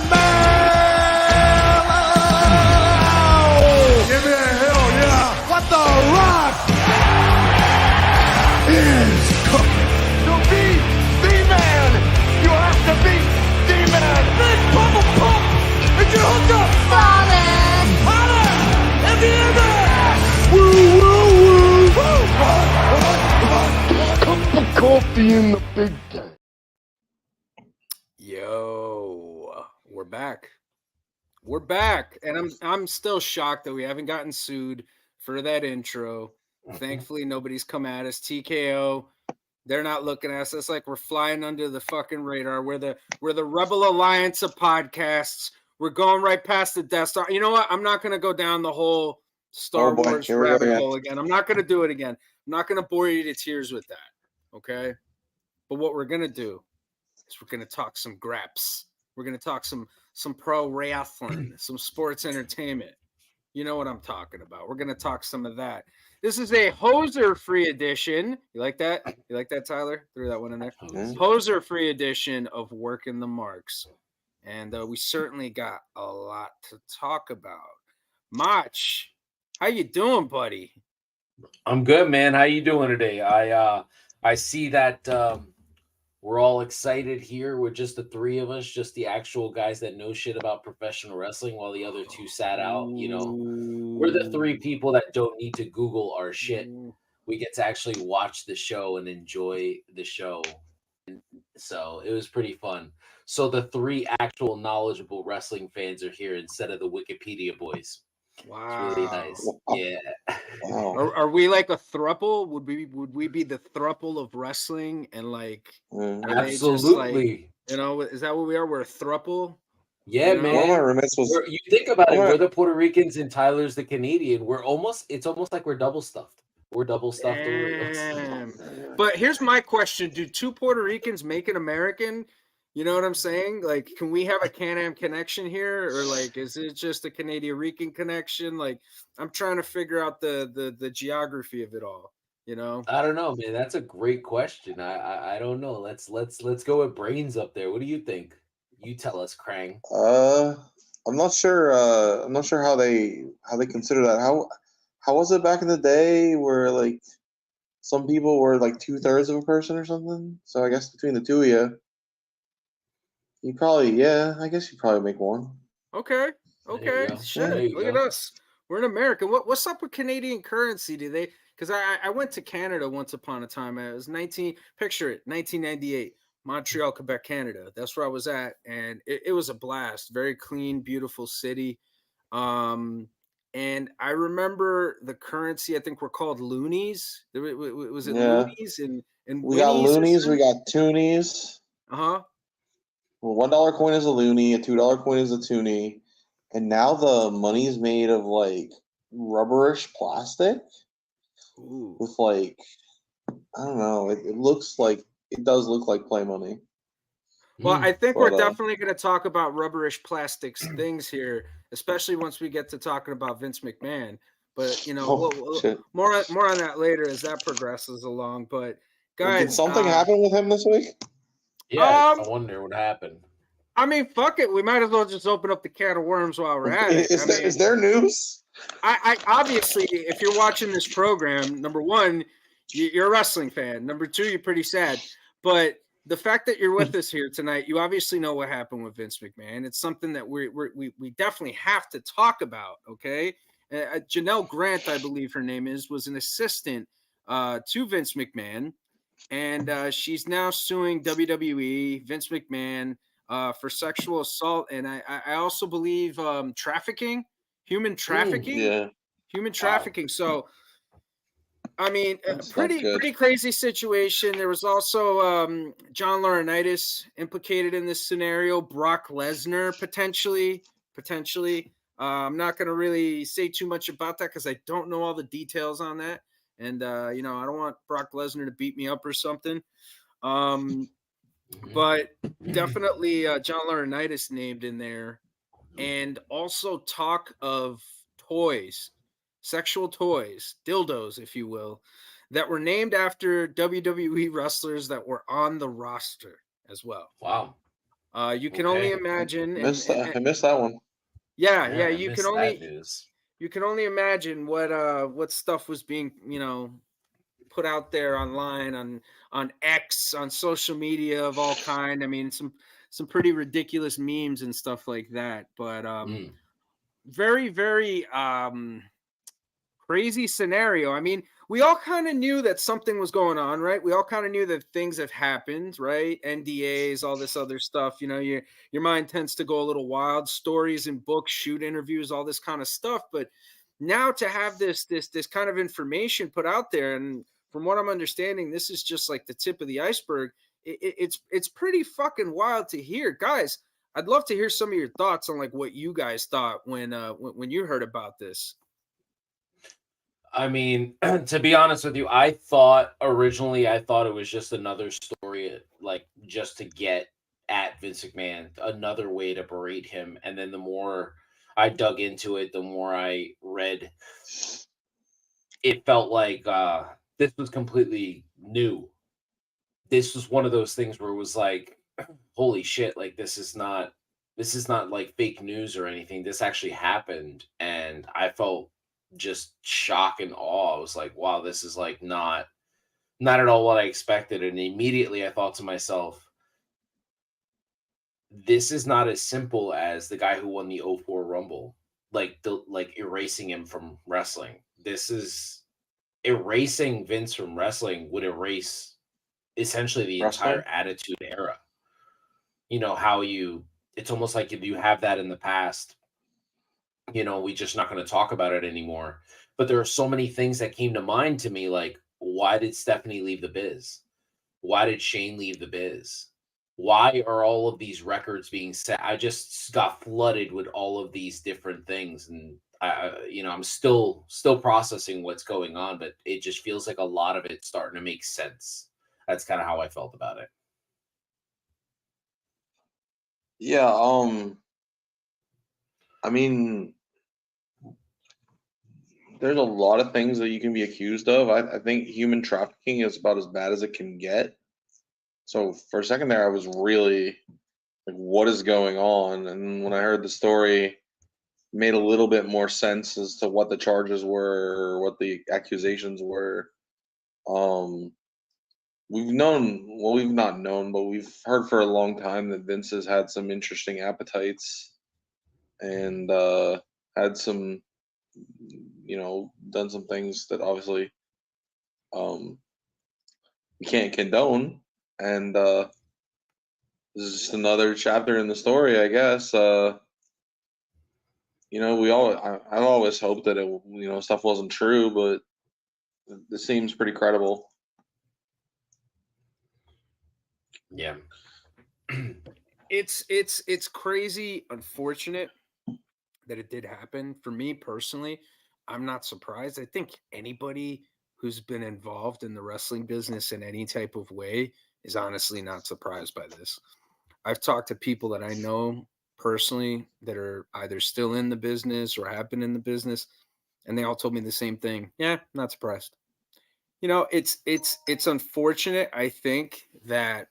man! Give me a hell yeah! What the Rock is cooking? To be the man, you have to be the man. Big Papa Pump, did you hook up? Falling. Holla! At the end Woo, woo, woo! Cup of coffee in the big day. Yo, we're back. We're back, and I'm still shocked that we haven't gotten sued for that intro. Thankfully, nobody's come at us. TKO, they're not looking at us. It's like we're flying under the fucking radar. We're the Rebel Alliance of podcasts. We're going right past the Death Star. You know what? I'm not gonna go down the whole Star Wars rabbit hole again. I'm not gonna do it again. I'm not gonna bore you to tears with that. Okay, but what we're gonna do is we're gonna talk some graps. We're gonna talk some pro wrestling, some sports entertainment. You know what I'm talking about. We're gonna talk some of that. This is a hoser-free edition. You like that? You like that, Tyler? Threw that one in there. Hoser-free edition of Working the Marks, and we certainly got a lot to talk about. Mach, how you doing, buddy? I'm good, man. How you doing today? I see that we're all excited here with just the three of us, just the actual guys that know shit about professional wrestling, while the other two sat out. You know, we're the three people that don't need to Google our shit. We get to actually watch the show and enjoy the show. So it was pretty fun. So the three actual knowledgeable wrestling fans are here instead of the Wikipedia boys. Wow, it's really nice. Yeah. Wow. Are we like a thruple? Would we be the thruple of wrestling? And like, are they just Absolutely. like, you know, is that what we are? We're a thruple. Yeah, You know? man. One of my roommates was. You think about it, we're the Puerto Ricans and Tyler's the Canadian. It's almost like we're double stuffed. We're double stuffed. Damn. But here's my question: do two Puerto Ricans make an American? You know what I'm saying? Like, can we have a Can-Am connection here, or like, is it just a Canadian-Rican connection? Like, I'm trying to figure out the geography of it all. You know? I don't know, man. That's a great question. I don't know. Let's go with brains up there. What do you think? You tell us, Krang. I'm not sure. I'm not sure how they consider that. How was it back in the day where like some people were like 2/3 of a person or something? So I guess between the two of you, I guess you probably make one. Okay. There you go. Shit. There you Look go. at us. We're in America. What's up with Canadian currency? Do they? Because I went to Canada once upon a time. It was 1998. Montreal, Quebec, Canada. That's where I was at, and it was a blast. Very clean, beautiful city. And I remember the currency. I think we're called loonies. Was it loonies and we got loonies, we got toonies. Uh-huh. Well, $1 coin is a loony, a $2 coin is a toonie, and now the money is made of like rubberish plastic. Ooh. With like, I don't know. It does look like play money. Well, I think we're definitely going to talk about rubberish plastics things here, especially once we get to talking about Vince McMahon. But you know, more on that later as that progresses along. But guys, did something happen with him this week? Yeah, I wonder what happened. I mean, fuck it. We might as well just open up the can of worms while we're at it. Is there news? I obviously, if you're watching this program, number one, you're a wrestling fan. Number two, you're pretty sad. But the fact that you're with us here tonight, you obviously know what happened with Vince McMahon. It's something that we definitely have to talk about. Okay, Janelle Grant, I believe her name was an assistant to Vince McMahon, and she's now suing WWE, Vince McMahon, for sexual assault, and I also believe trafficking, human trafficking, human trafficking. Wow. So. I mean, pretty crazy situation. There was also John Laurinaitis implicated in this scenario. Brock Lesnar potentially. I'm not going to really say too much about that because I don't know all the details on that, and I don't want Brock Lesnar to beat me up or something. But definitely John Laurinaitis named in there, and also talk of toys. Sexual toys, dildos, if you will, that were named after WWE wrestlers that were on the roster as well. Wow. You can only Okay. imagine. I missed that one. Yeah, Yeah, I you can missed that only news. imagine what stuff was being, put out there online on X, on social media of all kind. I mean, some pretty ridiculous memes and stuff like that. But Mm. very, very crazy scenario. I mean, we all kind of knew that something was going on, right? We all kind of knew that things have happened, right? NDAs, all this other stuff. Your mind tends to go a little wild. Stories and books, shoot interviews, all this kind of stuff. But now to have this kind of information put out there, and from what I'm understanding, this is just like the tip of the iceberg. It's pretty fucking wild to hear, guys. I'd love to hear some of your thoughts on like what you guys thought when you heard about this. I mean, to be honest with you, I thought it was just another story, like just to get at Vince McMahon, another way to berate him. And then the more I dug into it, the more I read, it felt like this was completely new. This was one of those things where it was like, holy shit, like this is not like fake news or anything. This actually happened. And I felt just shock and awe. I was like, wow, this is like not at all what I expected. And immediately I thought to myself, this is not as simple as the guy who won the '04 Rumble, like erasing him from wrestling. This is erasing Vince from wrestling would erase essentially the entire Wrestling? attitude era. How it's almost like if you have that in the past, we just not going to talk about it anymore. But there are so many things that came to mind to me, like, why did Stephanie leave the biz? Why did Shane leave the biz? Why are all of these records being set? I just got flooded with all of these different things. And I'm still processing what's going on, but it just feels like a lot of it's starting to make sense. That's kind of how I felt about it. Yeah, I mean, there's a lot of things that you can be accused of. I think human trafficking is about as bad as it can get. So for a second there, I was really like, what is going on? And when I heard the story, it made a little bit more sense as to what the charges were, or what the accusations were. We've not known, but we've heard for a long time that Vince has had some interesting appetites and had some, done some things that obviously we can't condone. And this is just another chapter in the story, I guess. I always hoped that stuff wasn't true, but this seems pretty credible. Yeah. It's crazy, unfortunate that it did happen. For me personally, I'm not surprised. I think anybody who's been involved in the wrestling business in any type of way is honestly not surprised by this. I've talked to people that I know personally that are either still in the business or have been in the business, and they all told me the same thing. Yeah, not surprised. It's unfortunate, I think, that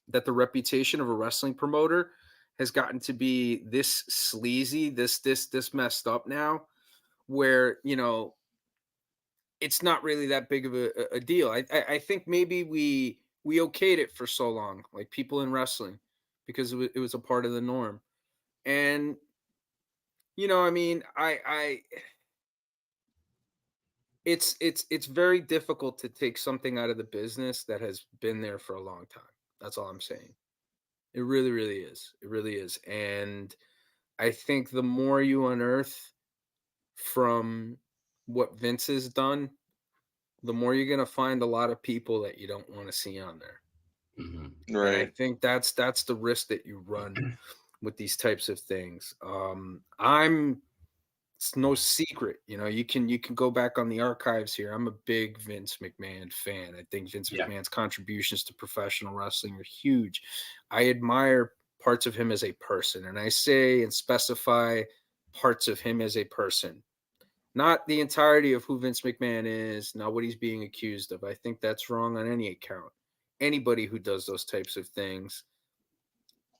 the reputation of a wrestling promoter has gotten to be this sleazy, this messed up now, where it's not really that big of a deal. I think maybe we okayed it for so long, like people in wrestling, because it was a part of the norm. And I mean, I it's very difficult to take something out of the business that has been there for a long time. That's all I'm saying. It really, really is. It really is. And I think the more you unearth from what Vince has done, the more you're going to find a lot of people that you don't want to see on there. Mm-hmm. And I Right. think that's the risk that you run with these types of things. It's no secret, you can go back on the archives here. I'm a big Vince McMahon fan. I think Vince Yeah. McMahon's contributions to professional wrestling are huge. I admire parts of him as a person, and I say and specify parts of him as a person, not the entirety of who Vince McMahon is, not what he's being accused of. I think that's wrong on any account. Anybody who does those types of things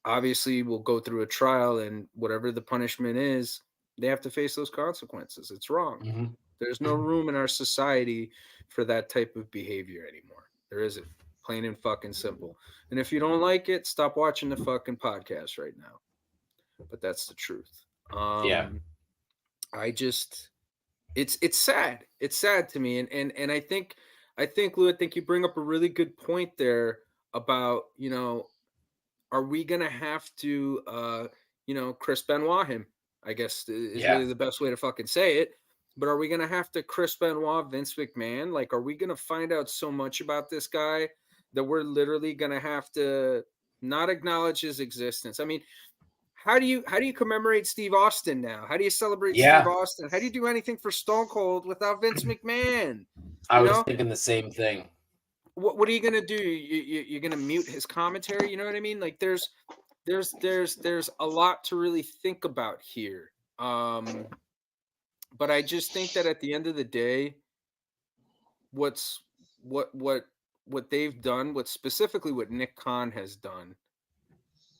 obviously will go through a trial, and whatever the punishment is, they have to face those consequences. It's wrong. Mm-hmm. There's no room in our society for that type of behavior anymore. There isn't. Plain and fucking simple. And if you don't like it, stop watching the fucking podcast right now. But that's the truth. Yeah. I just, it's sad. It's sad to me. And I think Lou, I think you bring up a really good point there about, are we gonna have to Chris Benoit him, I guess is really the best way to fucking say it. But are we gonna have to Chris Benoit Vince McMahon? Like, are we gonna find out so much about this guy that we're literally gonna have to not acknowledge his existence? I mean, how do you commemorate Steve Austin now? How do you celebrate Steve Austin? How do you do anything for Stone Cold without Vince McMahon? I was thinking the same thing. What are you gonna do? You're gonna mute his commentary? You know what I mean? Like, there's a lot to really think about here. But I just think that at the end of the day, what they've done, specifically what Nick Khan has done,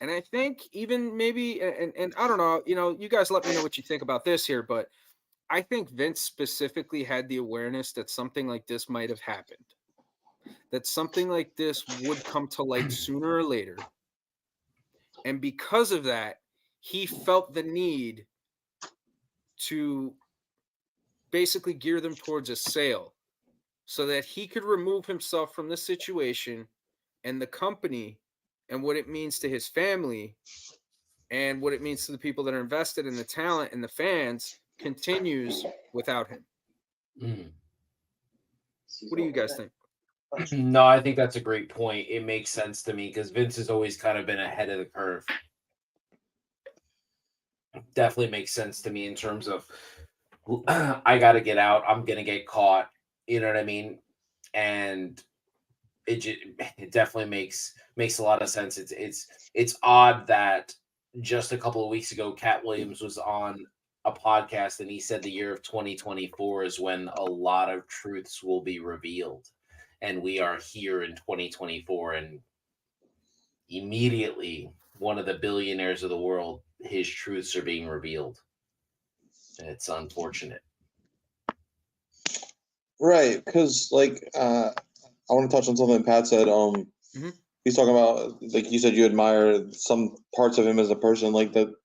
and I think even maybe, and I don't know, you guys let me know what you think about this here, but I think Vince specifically had the awareness that something like this might have happened, that something like this would come to light sooner or later. And because of that, he felt the need to basically gear them towards a sale so that he could remove himself from the situation and the company and what it means to his family and what it means to the people that are invested in the talent and the fans continues without him. What do you guys think? No, I think that's a great point. It makes sense to me because Vince has always kind of been ahead of the curve. Definitely makes sense to me in terms of I got to get out. I'm going to get caught. You know what I mean? And it definitely makes a lot of sense. It's odd that just a couple of weeks ago, Cat Williams was on a podcast and he said the year of 2024 is when a lot of truths will be revealed. And we are here in 2024, and immediately one of the billionaires of the world, his truths are being revealed. And it's unfortunate. Right, because I want to touch on something Pat said. He's talking about, like you said, you admire some parts of him as a person, like the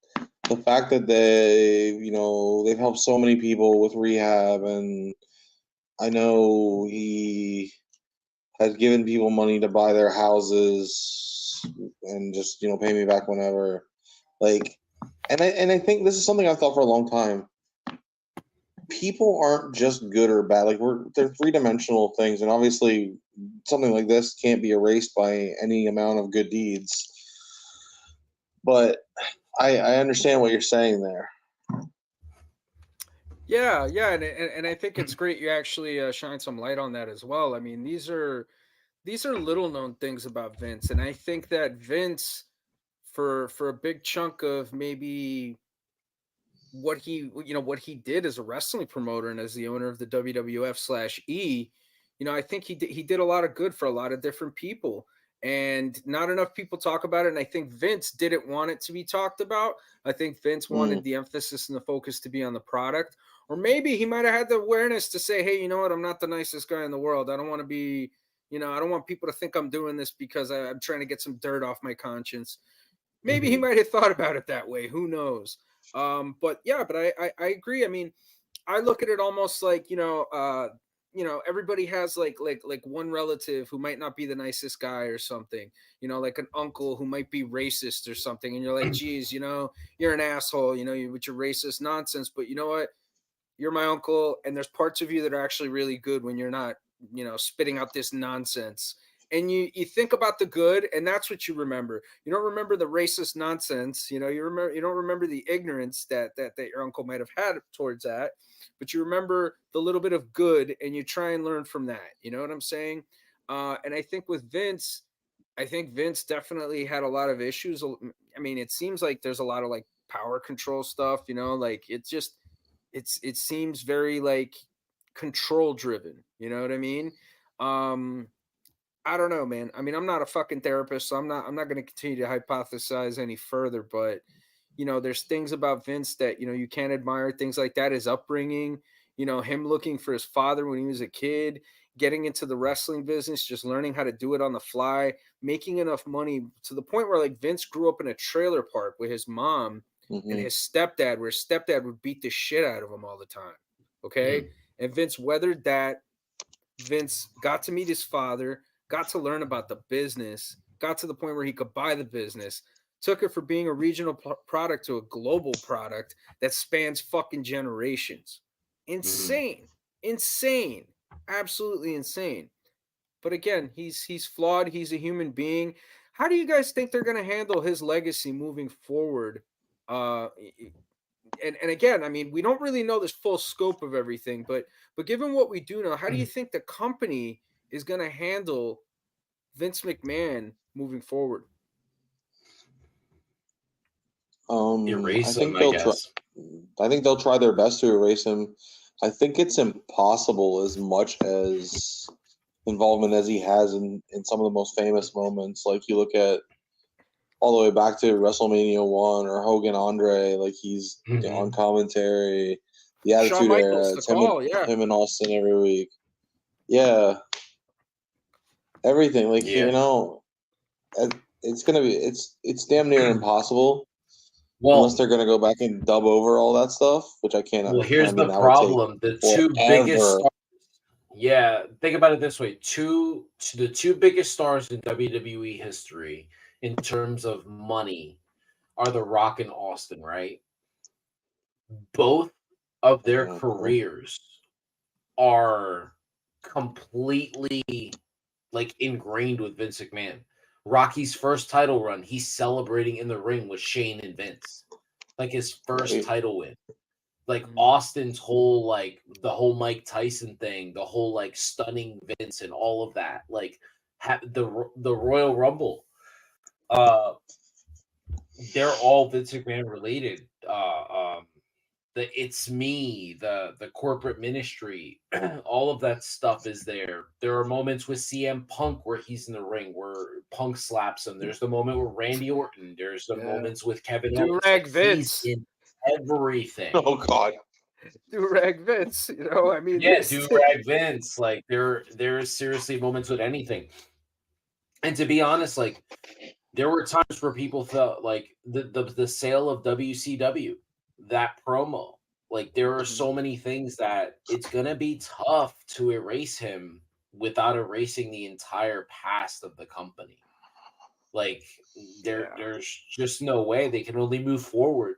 fact that they've helped so many people with rehab, and I know he has given people money to buy their houses and just pay me back whenever. And I think this is something I've thought for a long time. People aren't just good or bad. They're three-dimensional things, and obviously something like this can't be erased by any amount of good deeds. But I understand what you're saying there. Yeah, and I think it's great you actually shine some light on that as well. I mean, these are little known things about Vince, and I think that Vince, for a big chunk of maybe what he did as a wrestling promoter and as the owner of the WWF/E, I think he did a lot of good for a lot of different people, and not enough people talk about it. And I think Vince didn't want it to be talked about. I think Vince wanted the emphasis and the focus to be on the product, or maybe he might have had the awareness to say, hey, you know what, I'm not the nicest guy in the world. I don't want to be, I don't want people to think I'm doing this because I'm trying to get some dirt off my conscience. Maybe he might have thought about it that way. Who knows? But I agree. I mean, I look at it almost like, everybody has like one relative who might not be the nicest guy or something, like an uncle who might be racist or something. And you're like, geez, you're an asshole, with your racist nonsense, but you know what? You're my uncle. And there's parts of you that are actually really good when you're not, spitting out this nonsense. And you think about the good, and that's what you remember. You don't remember the racist nonsense. You don't remember the ignorance that your uncle might have had towards that, but you remember the little bit of good, and you try and learn from that. You know what I'm saying? And I think with Vince, definitely had a lot of issues. I mean, it seems like there's a lot of like power control stuff. It seems very like control driven. You know what I mean? I don't know, man. I mean, I'm not a fucking therapist, so I'm not going to continue to hypothesize any further, but there's things about Vince that, you can't admire, things like that, his upbringing, him looking for his father when he was a kid, getting into the wrestling business, just learning how to do it on the fly, making enough money to the point where like Vince grew up in a trailer park with his mom and his stepdad, where his stepdad would beat the shit out of him all the time. Okay. And Vince weathered that. Vince got to meet his father, got to learn about the business, got to the point where he could buy the business, took it from being a regional product to a global product that spans fucking generations. Insane. Absolutely insane. But again, he's flawed. He's a human being. How do you guys think they're going to handle his legacy moving forward? And again, I mean, we don't really know this full scope of everything, but given what we do know, how do you think the company is going to handle Vince McMahon moving forward? Erase him, I guess. I think they'll try their best to erase him. I think it's impossible, as much as involvement as he has in some of the most famous moments. Like you look at all the way back to WrestleMania 1 or Hogan Andre, like he's on commentary, the Attitude Era, it's him and Austin every week. Yeah. Everything. Like, it's going to be, it's damn near impossible. Well, unless they're going to go back and dub over all that stuff, which I can't. Well, here's the problem. The two biggest stars, think about it this way. The two biggest stars in WWE history in terms of money are The Rock and Austin, right? Both of their careers are completely like ingrained with Vince McMahon. Rocky's first title run, he's celebrating in the ring with Shane and Vince. Like his first title win. Like Austin's whole, like the whole Mike Tyson thing, the whole like stunning Vince and all of that. Like the Royal Rumble. They're all Vince McMahon related. The It's Me, the corporate ministry, all of that stuff is there. There are moments with CM Punk where he's in the ring, where Punk slaps him. There's the moment with Randy Orton. There's the moments with Kevin Owens. Durag Vince. He's in everything. Oh, God. Durag Vince, I mean. Yeah, Durag Vince. Like, there's seriously moments with anything. And to be honest, like, there were times where people felt like the sale of WCW, that promo, like there are so many things that it's gonna be tough to erase him without erasing the entire past of the company. Like there's just no way. They can only move forward.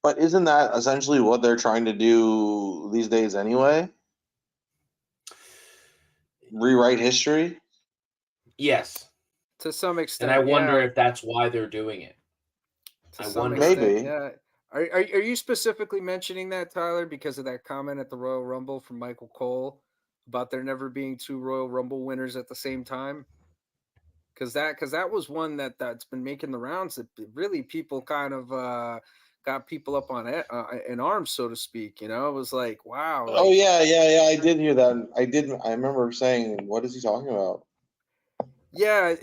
But isn't that essentially what they're trying to do these days anyway? Rewrite history? Yes. To some extent. And I wonder if that's why they're doing it. I wonder. Maybe. Yeah. Are you specifically mentioning that, Tyler, because of that comment at the Royal Rumble from Michael Cole about there never being two Royal Rumble winners at the same time? Because that was one that's been making the rounds that really people kind of got people up on it in arms, so to speak. It was like, wow. Like, oh yeah, I did hear that. I remember saying, what is he talking about? Yeah,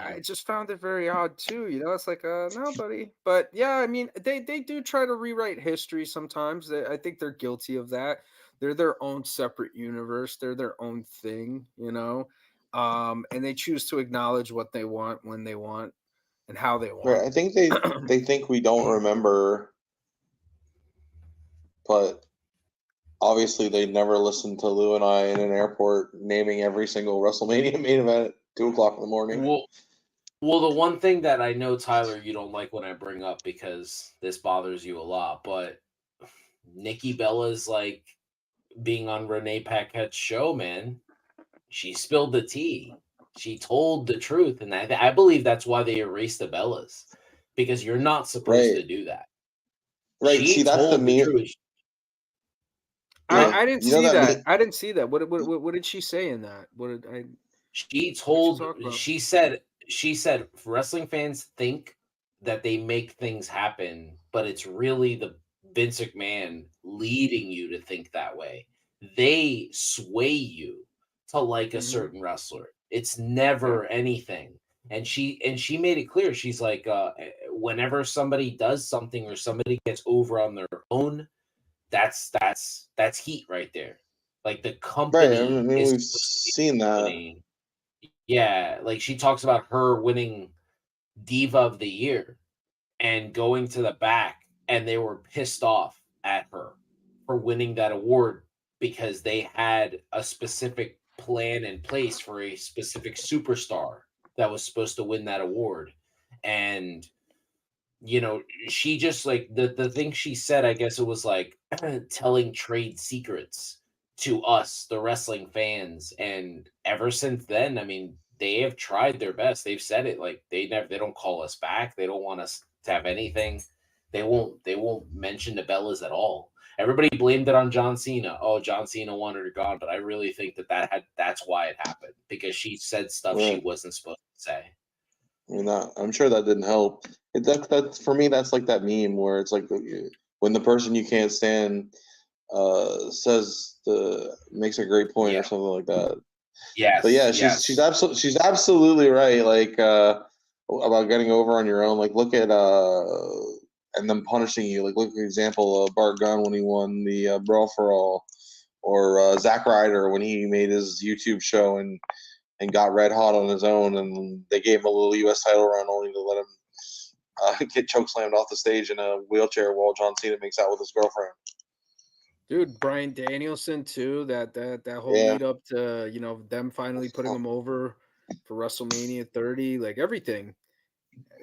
I just found it very odd too. It's like, no, buddy. But yeah, I mean, they do try to rewrite history sometimes. I think they're guilty of that. They're their own separate universe. They're their own thing, and they choose to acknowledge what they want, when they want, and how they want. Right. I think they think we don't remember, but obviously they never listened to Lou and I in an airport naming every single WrestleMania main event. 2:00 in the morning. Well, the one thing that I know, Tyler, you don't like when I bring up because this bothers you a lot, but Nikki Bella's like being on Renee Paquette's show, man. She spilled the tea. She told the truth, and I believe that's why they erased the Bellas, because you're not supposed to do that. Right. See, that's the truth. I didn't see that. I didn't see that. What did she say in that? What did I? She said wrestling fans think that they make things happen, but it's really the Vince McMahon leading you to think that way. They sway you to like a certain wrestler. It's never anything. And she made it clear. She's like, whenever somebody does something or somebody gets over on their own, that's heat right there. Like the Right. I company mean, is we've supposed to be seen that. winning. Yeah, like she talks about her winning Diva of the Year and going to the back, and they were pissed off at her for winning that award because they had a specific plan in place for a specific superstar that was supposed to win that award. And she just like the thing she said, I guess it was like telling trade secrets to us, the wrestling fans. And ever since then, I mean, they have tried their best. They've said it, like they don't call us back. They don't want us to have anything. They won't mention the Bellas at all. Everybody blamed it on John Cena. Oh, John Cena wanted her gone, but I really think that's why it happened, because she said stuff she wasn't supposed to say. I mean, I'm sure that didn't help. That for me, that's like that meme where it's like when the person you can't stand makes a great point or something like that. Yes. But yeah, she's absolutely right. Like about getting over on your own. Like look at and them punishing you. Like look at the example of Bart Gunn when he won the Brawl for All, or Zack Ryder when he made his YouTube show and got red hot on his own, and they gave him a little U.S. title run only to let him get chokeslammed off the stage in a wheelchair while John Cena makes out with his girlfriend. Dude, Bryan Danielson too. That whole lead up to them finally putting him over for WrestleMania 30, like everything.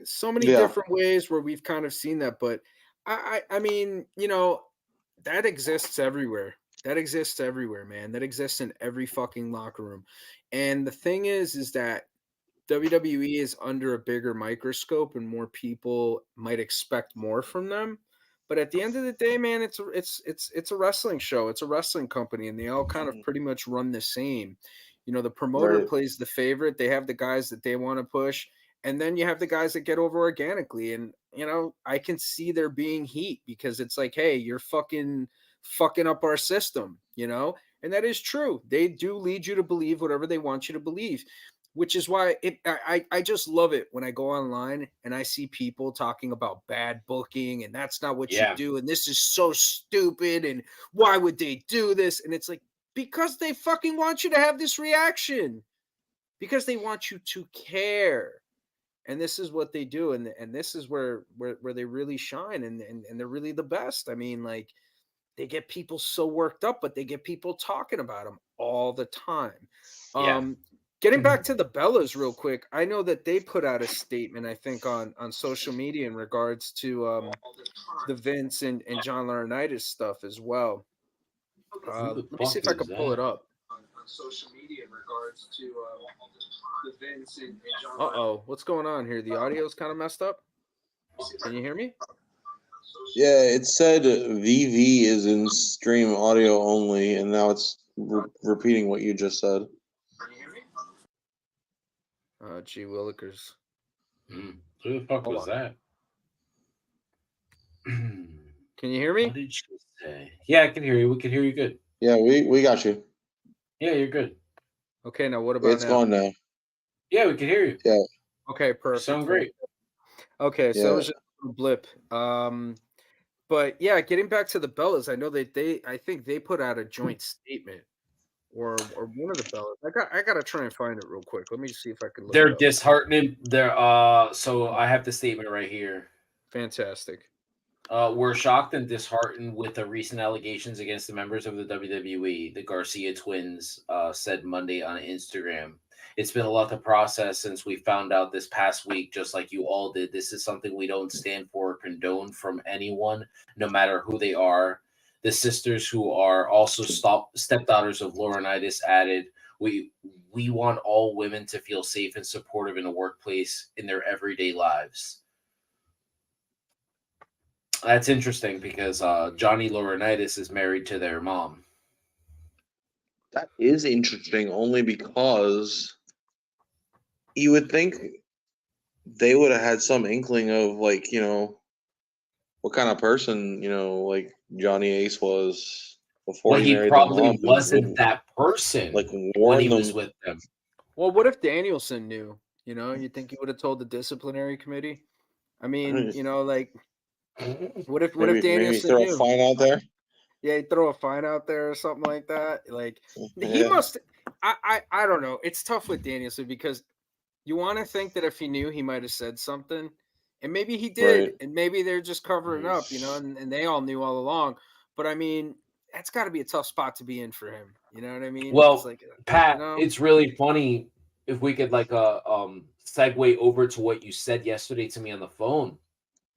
So many different ways where we've kind of seen that, but I mean, that exists everywhere. That exists everywhere, man. That exists in every fucking locker room. And the thing is that WWE is under a bigger microscope and more people might expect more from them. But at the end of the day, man, it's a wrestling show. It's a wrestling company, and they all kind of pretty much run the same. The promoter plays the favorite. They have the guys that they want to push, and then you have the guys that get over organically. And I can see there being heat because it's like, hey, you're fucking up our system, and that is true. They do lead you to believe whatever they want you to believe, which is why I just love it when I go online and I see people talking about bad booking and that's not what you do. And this is so stupid. And why would they do this? And it's like, because they fucking want you to have this reaction, because they want you to care. And this is what they do. And this is where they really shine. And they're really the best. I mean, like, they get people so worked up, but they get people talking about them all the time. Getting back to the Bellas real quick, I know that they put out a statement, I think, on social media in regards to the Vince and John Laurinaitis stuff as well. Let me see if I can pull it up. On social media in regards to the Vince and John. Uh-oh, what's going on here? The audio's kind of messed up. Can you hear me? Yeah, it said VV is in stream audio only, and now it's repeating what you just said. Gee Willikers. Who the fuck was that? Can you hear me? What did you say? Yeah, I can hear you. We can hear you good. Yeah, we got you. Yeah, you're good. Okay, now what about it's gone now. Yeah, we can hear you. Yeah. Okay, perfect. You sound great. Okay, so it was just a blip. But yeah, getting back to the Bellas, I know that I think they put out a joint statement. Or one of the Bellas. I gotta try and find it real quick. Let me see if I can look They're it up. disheartening. So I have the statement right here. Fantastic. We're shocked and disheartened with the recent allegations against the members of the WWE. The Garcia twins said Monday on Instagram. It's been a lot to process since we found out this past week, just like you all did. This is something we don't stand for or condone from anyone, no matter who they are. The sisters, who are also stepdaughters of Laurinaitis, added, we want all women to feel safe and supportive in the workplace in their everyday lives. That's interesting because Johnny Laurinaitis is married to their mom. That is interesting only because you would think they would have had some inkling of, like, what kind of person, like Johnny Ace was before he married probably their mom. wasn't that person like when warn he them. was with them. Well, what if Danielson knew? You know, you think he would have told the disciplinary committee? I mean, you know, like what if Maybe Danielson throw a knew? fine out there. Yeah, he'd throw a fine out there or something like that. Like he Yeah. must. I don't know. It's tough with Danielson because you want to think that if he knew, he might have said something, and maybe he did, Right. and maybe they're just covering up, you know, and they all knew all along. But I mean, that's got to be a tough spot to be in for him. You know what I mean? It's Well, like, you Pat, know, it's really funny if we could like segue over to what you said yesterday to me on the phone.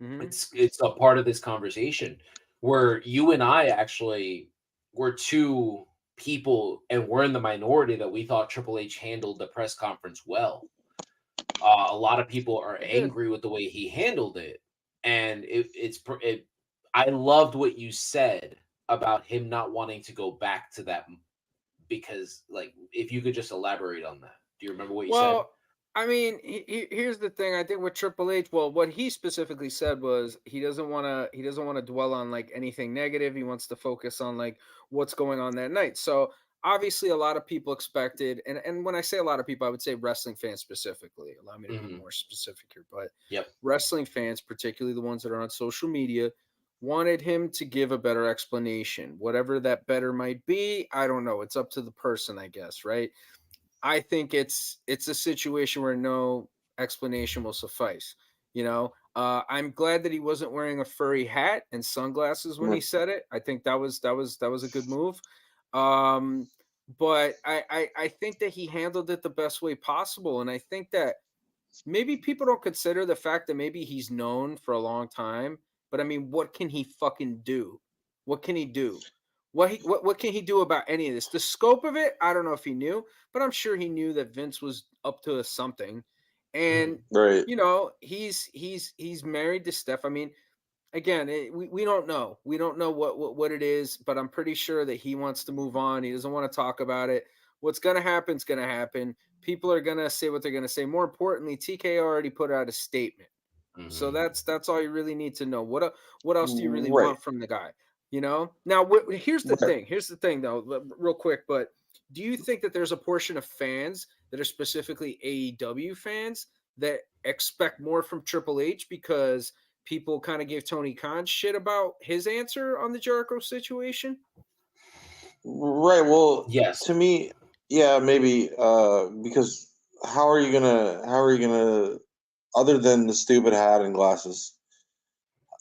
mhm. It's a part of this conversation where you and I actually were two people, and we're in the minority that we thought Triple H handled the press conference well. A lot of people are He did. angry with the way he handled it, and I loved what you said about him not wanting to go back to that because, like, if you could just elaborate on that. Do you remember what you said? Well, I mean, here's the thing. I think with Triple H, well, what he specifically said was he doesn't want to dwell on like anything negative. He wants to focus on like what's going on that night. So obviously, a lot of people expected, and when I say a lot of people, I would say wrestling fans specifically. Allow me to be Mhm. more specific here, but Yep. wrestling fans, particularly the ones that are on social media, wanted him to give a better explanation. Whatever that better might be, I don't know. It's up to the person, I guess, right? I think it's a situation where no explanation will suffice. You know, I'm glad that he wasn't wearing a furry hat and sunglasses when he said it. I think that was a good move. Um, but I think that he handled it the best way possible, and I think that maybe people don't consider the fact that maybe he's known for a long time. But I mean, what can he fucking do? What can he do? What can he do about any of this? The scope of it, I don't know if he knew, but I'm sure he knew that Vince was up to something. And Right. you know, he's married to Steph. I mean, again, we don't know. We don't know what it is, but I'm pretty sure that he wants to move on. He doesn't want to talk about it. What's going to happen is going to happen. People are going to say what they're going to say. More importantly, TK already put out a statement. So Mhm. that's all you really need to know. What else do you really Right. want from the guy? You know. Now, here's the Right. thing. Here's the thing, though, real quick. But do you think that there's a portion of fans that are specifically AEW fans that expect more from Triple H because people kind of gave Tony Khan shit about his answer on the Jericho situation? Right. Well, Yes. to me, yeah, maybe. Because how are you gonna other than the stupid hat and glasses?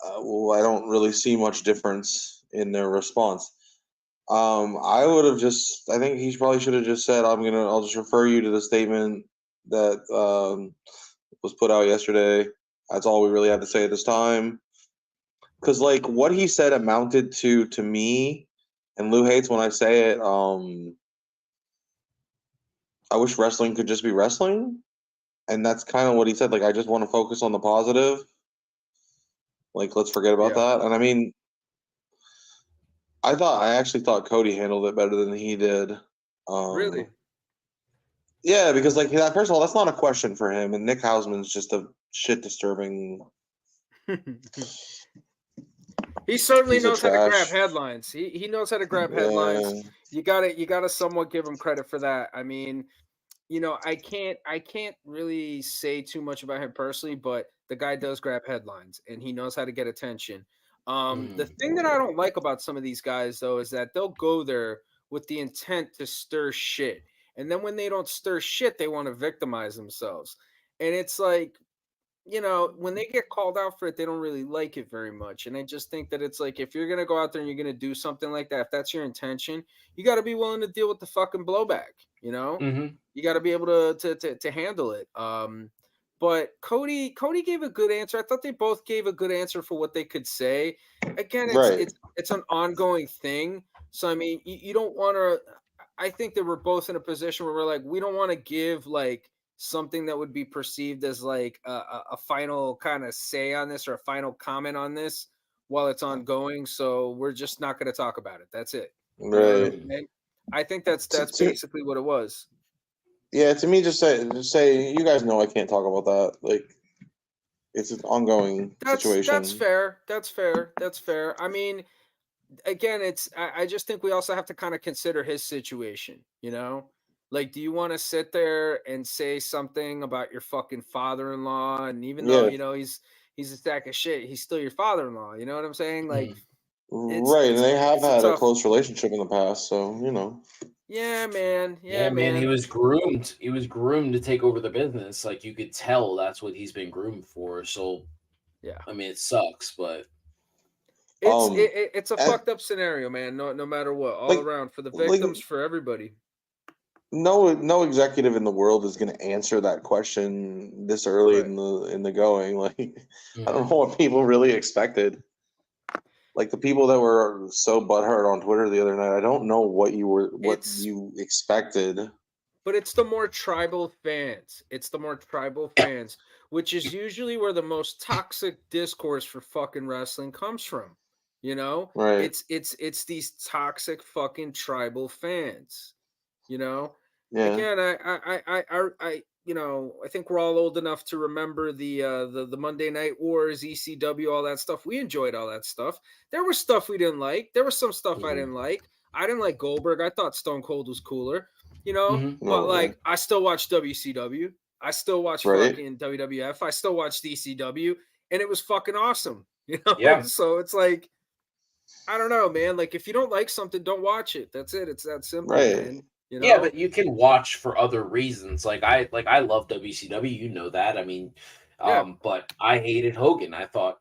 Well, I don't really see much difference in their response. I would have just. I think he probably should have just said, I'll just refer you to the statement that was put out yesterday. That's all we really had to say at this time. Because like what he said amounted to me, and Lou hates when I say it. I wish wrestling could just be wrestling, and that's kind of what he said. Like I just want to focus on the positive. Like let's forget about Yeah, that. And I mean, I actually thought Cody handled it better than he did. really. Yeah, because like that, first of all, that's not a question for him, and Nick Hausman's just a shit disturbing He certainly piece of knows how to grab trash. headlines. He knows how to grab headlines. Yeah, You gotta somewhat give him credit for that. I mean, you know, I can't really say too much about him personally, but the guy does grab headlines and he knows how to get attention. The Mhm. thing that I don't like about some of these guys though is that they'll go there with the intent to stir shit. And then when they don't stir shit, they want to victimize themselves. And it's like, you know, when they get called out for it, they don't really like it very much. And I just think that it's like if you're gonna go out there and you're gonna do something like that, if that's your intention, you got to be willing to deal with the fucking blowback. You know, Mhm. you got to be able to handle it. But Cody gave a good answer. I thought they both gave a good answer for what they could say. Again, it's right. it's it's an ongoing thing. So I mean, you don't want to. I think that we're both in a position where we're like, we don't want to give like something that would be perceived as like a final kind of say on this or a final comment on this while it's ongoing. So we're just not going to talk about it. That's it. You know what I'm Right. Mhm. saying? I think that's To, that's to, basically what it was. yeah, to me, just say you guys know I can't talk about that. Like it's an ongoing That's situation. fair. That's fair. That's fair. I mean, again, I just think we also have to kind of consider his situation, you know? Like, do you want to sit there and say something about your fucking father-in-law? And even though, Yeah. he's a sack of shit, he's still your father-in-law. You know what I'm saying? Like, Right, and they have it's a had a tough. close relationship in the past, so Yeah, man. Yeah, man, he was groomed. He was groomed to take over the business. Like, you could tell that's what he's been groomed for. So, Yeah. I mean, it sucks, but It's a and, fucked up scenario, man. No matter what, all like, around for the like victims, for everybody. no executive in the world is going to answer that question this early Right. in the going. Like, I don't know what people really expected. Like the people that were so butthurt on Twitter the other night, I don't know what you expected. But it's the more tribal fans. It's the more tribal fans, which is usually where the most toxic discourse for fucking wrestling comes from. Right. It's these toxic fucking tribal fans. Yeah. Again, I think we're all old enough to remember the Monday Night Wars, ECW, all that stuff. We enjoyed all that stuff. There was stuff we didn't like. There was some stuff I didn't like. I didn't like Goldberg. I thought Stone Cold was cooler, but like I still watch WCW. I still watch fucking WWF. I still watch DCW, and it was fucking awesome. Yeah. So it's like, I don't know, man. Like, if you don't like something, don't watch it. That's it. It's that simple, man. Yeah, but you can watch for other reasons. Like I love WCW, you know that. I mean, but I hated Hogan. I thought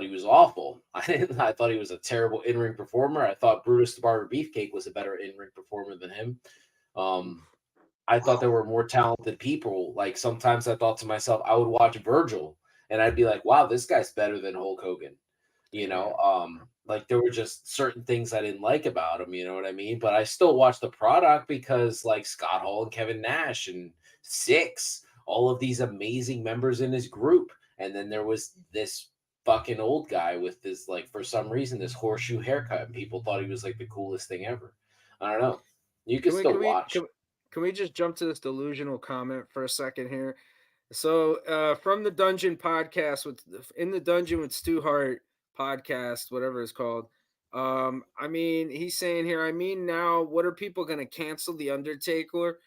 he was awful. I thought he was a terrible in-ring performer. I thought Brutus the Barber Beefcake was a better in-ring performer than him. I thought there were more talented people. Like sometimes I thought to myself, I would watch Virgil and I'd be like, wow, this guy's better than Hulk Hogan. Like there were just certain things I didn't like about him, you know what I mean? But I still watched the product because like Scott Hall and Kevin Nash and Six, all of these amazing members in his group. And then there was this fucking old guy with this, like, for some reason, this horseshoe haircut. And people thought he was like the coolest thing ever. I don't know. You can still watch. Can we just jump to this delusional comment for a second here? So from the Dungeon podcast, in the Dungeon with Stu Hart podcast, whatever it's called. I mean, he's saying here, I mean, now what are people going to cancel the Undertaker?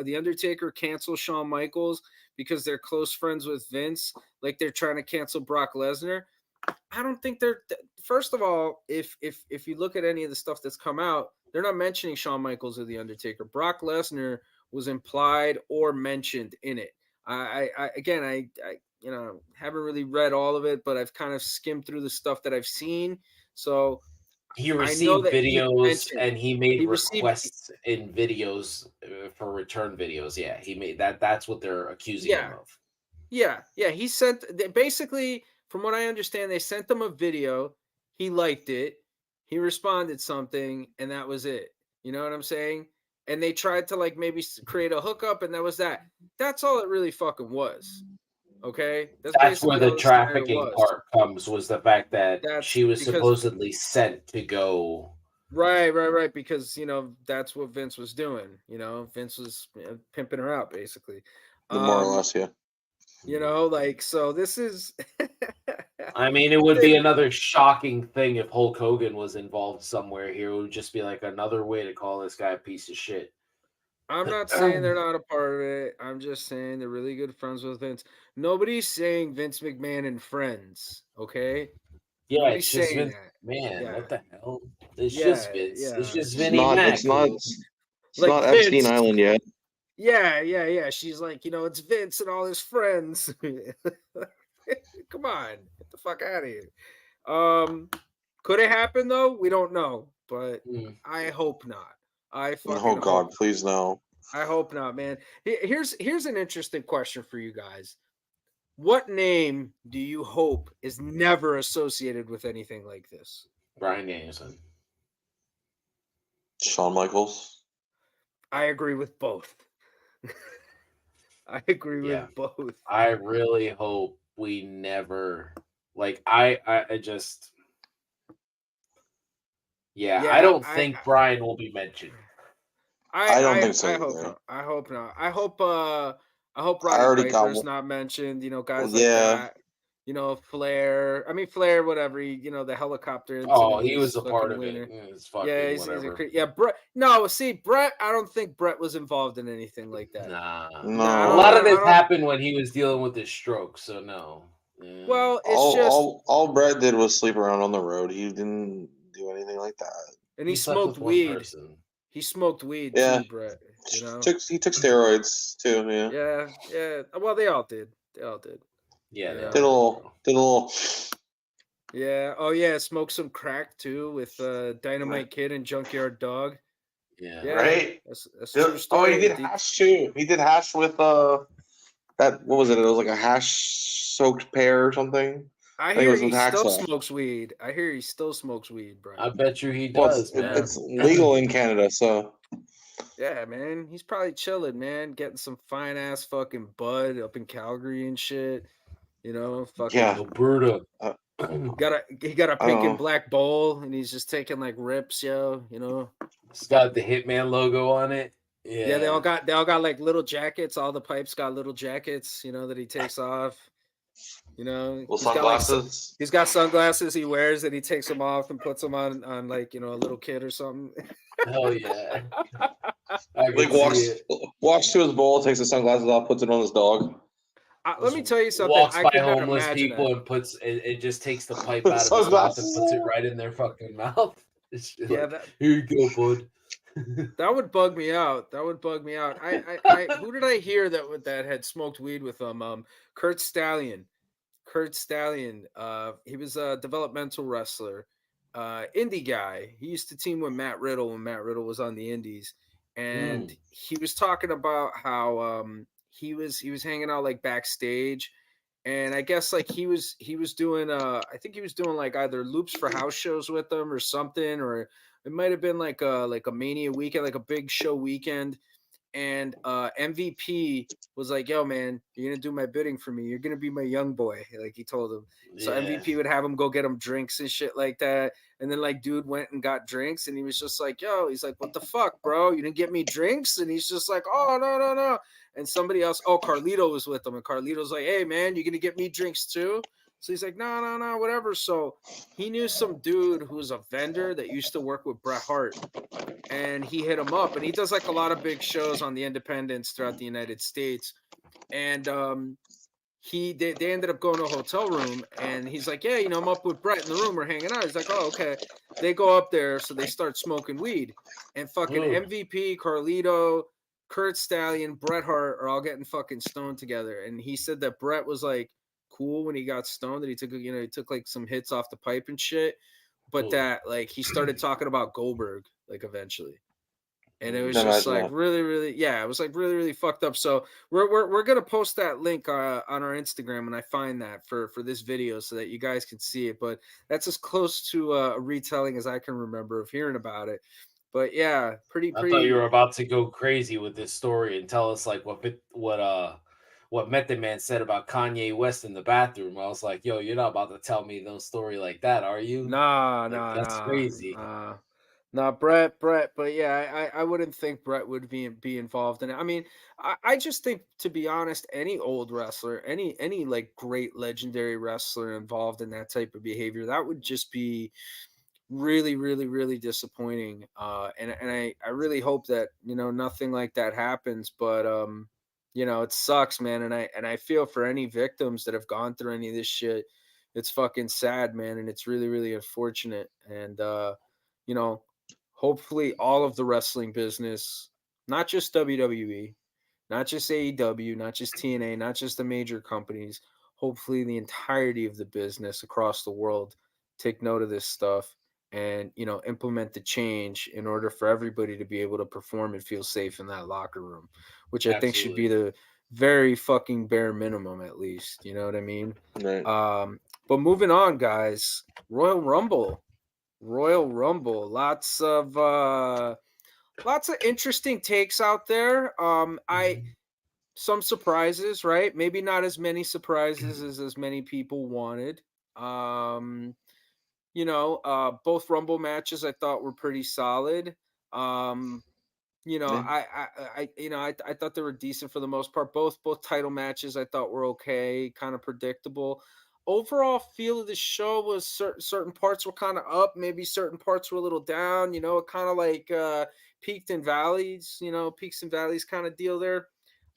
The Undertaker cancel Shawn Michaels because they're close friends with Vince, like they're trying to cancel Brock Lesnar. I don't think they're. First of all, if you look at any of the stuff that's come out, they're not mentioning Shawn Michaels or the Undertaker. Brock Lesnar was implied or mentioned in it. I haven't really read all of it, but I've kind of skimmed through the stuff that I've seen. So he received videos and he made requests in videos for return videos. Yeah, he made that. That's what they're accusing him of. Yeah. He sent basically, from what I understand, they sent him a video. He liked it. He responded something, and that was it. You know what I'm saying? And they tried to like maybe create a hookup, and that was that. That's all it really fucking was. Okay, that's where the trafficking part comes. Was the fact that she was supposedly sent to go. Right. Because that's what Vince was doing. Vince was pimping her out basically. More or less, yeah. Like, so this is. I mean, it would be another shocking thing if Hulk Hogan was involved somewhere here. It would just be like another way to call this guy a piece of shit. I'm not saying they're not a part of it. I'm just saying they're really good friends with Vince. Nobody's saying Vince McMahon and friends, okay? Yeah, Nobody's it's just saying Vince. that. Man, Yeah. What the hell? It's just Vince. Yeah. It's just Vinny Mac. It's not Epstein Island yet. Yeah. She's like, it's Vince and all his friends. Come on, get the fuck out of here. Could it happen though? We don't know, but I hope not. Oh God, please no. I hope not, man. Here's an interesting question for you guys. What name do you hope is never associated with anything like this? Bryan Danielson. Shawn Michaels. I agree with both. I agree with both. I really hope we never I just I don't think Bryan will be mentioned. I don't think so. I hope not. I hope Roddy Piper's not mentioned. Guys like that. Flair. I mean, Flair, whatever. The helicopter incident. Oh, he was a part of winner. it. It's fucking Yeah, whatever. Brett. No, see, Brett. I don't think Brett was involved in anything like that. Nah. No. A lot of this happened when he was dealing with his stroke, so no. Yeah. Well, it's all Brett did was sleep around on the road. He didn't do anything like that. And he slept smoked with one weed. person. He smoked weed Yeah. too, Brett. He took steroids too. Yeah. Yeah. Well, they all did. Yeah, Yeah. Did a little. Yeah. Oh yeah. Smoked some crack too with Dynamite Kid and Junkyard Dog. Yeah. Right. That's a true story. Oh, he did hash too. He did hash with that. What was it? It was like a hash soaked pear or something. I think it hear was he with still Hacksaw. smokes weed. Bro. I bet you he Well, does, man. it's legal in Canada, so Yeah, man. He's probably chilling, man. Getting some fine ass fucking bud up in Calgary and shit. Fucking yeah. Alberta. He got a pink and black bowl, and he's just taking like rips, yo. It's got the Hitman logo on it. Yeah. They all got like little jackets. All the pipes got little jackets, that he takes off. Little sunglasses. He's got sunglasses he wears and he takes them off and puts them on like a little kid or something. Hell yeah. Like walks to his bowl, takes the sunglasses off, puts it on his dog. Let me tell you something. Walks by homeless people and puts it just takes the pipe out of his mouth and puts it right in their fucking mouth. Here you go, bud. That would bug me out. I who did I hear that had smoked weed with him? Kurt Stallion. He was a developmental wrestler, indie guy. He used to team with Matt Riddle when Matt Riddle was on the indies, and he was talking about how he was hanging out like backstage, and I guess like he was doing I think he was doing like either loops for house shows with them or something, or it might have been like a Mania weekend, like a big show weekend. And MVP was like, yo, man, you're going to do my bidding for me. You're going to be my young boy. Like he told him. So MVP would have him go get him drinks and shit like that. And then like dude went and got drinks and he was just like, yo, he's like, what the fuck, bro? You didn't get me drinks? And he's just like, oh, no. And somebody else, Carlito was with him. And Carlito's like, hey, man, you going to get me drinks too? So he's like, no, whatever. So he knew some dude who was a vendor that used to work with Bret Hart. And he hit him up, and he does like a lot of big shows on the independents throughout the United States. And they ended up going to a hotel room, and he's like, yeah, I'm up with Bret in the room. We're hanging out. He's like, oh, okay. They go up there, so they start smoking weed. And fucking MVP, Carlito, Kurt Stallion, Bret Hart are all getting fucking stoned together. And he said that Bret was like cool when he got stoned, that he took like some hits off the pipe and shit. But that like he started talking about Goldberg like eventually, and it was just like really, really, it was like really, really fucked up. So we're gonna post that link on our Instagram when I find that for this video so that you guys can see it. But that's as close to a retelling as I can remember of hearing about it. But yeah, pretty. I thought you were about to go crazy with this story and tell us like what Method Man said about Kanye West in the bathroom. I was like, yo, you're not about to tell me no story like that, are you? Nah, that's crazy. Nah, Brett, but yeah, I wouldn't think Brett would be involved in it. I mean, I just think, to be honest, any old wrestler, any like great legendary wrestler involved in that type of behavior, that would just be really, really, really disappointing. And I really hope that, nothing like that happens, but it sucks, man. And I feel for any victims that have gone through any of this shit. It's fucking sad, man. And it's really, really unfortunate. And, hopefully all of the wrestling business, not just WWE, not just AEW, not just TNA, not just the major companies, hopefully the entirety of the business across the world take note of this stuff and, implement the change in order for everybody to be able to perform and feel safe in that locker room, which I think should be the very fucking bare minimum, at least. You know what I mean? Right. But moving on, guys, Royal Rumble, lots of interesting takes out there. Some surprises, right? Maybe not as many surprises as many people wanted. Both Rumble matches I thought were pretty solid. I thought they were decent for the most part. Both title matches I thought were okay, kind of predictable. overall feel of the show was certain parts were kind of up, maybe certain parts were a little down. You know, it kind of like peaked and valleys. You know, peaks and valleys kind of deal there.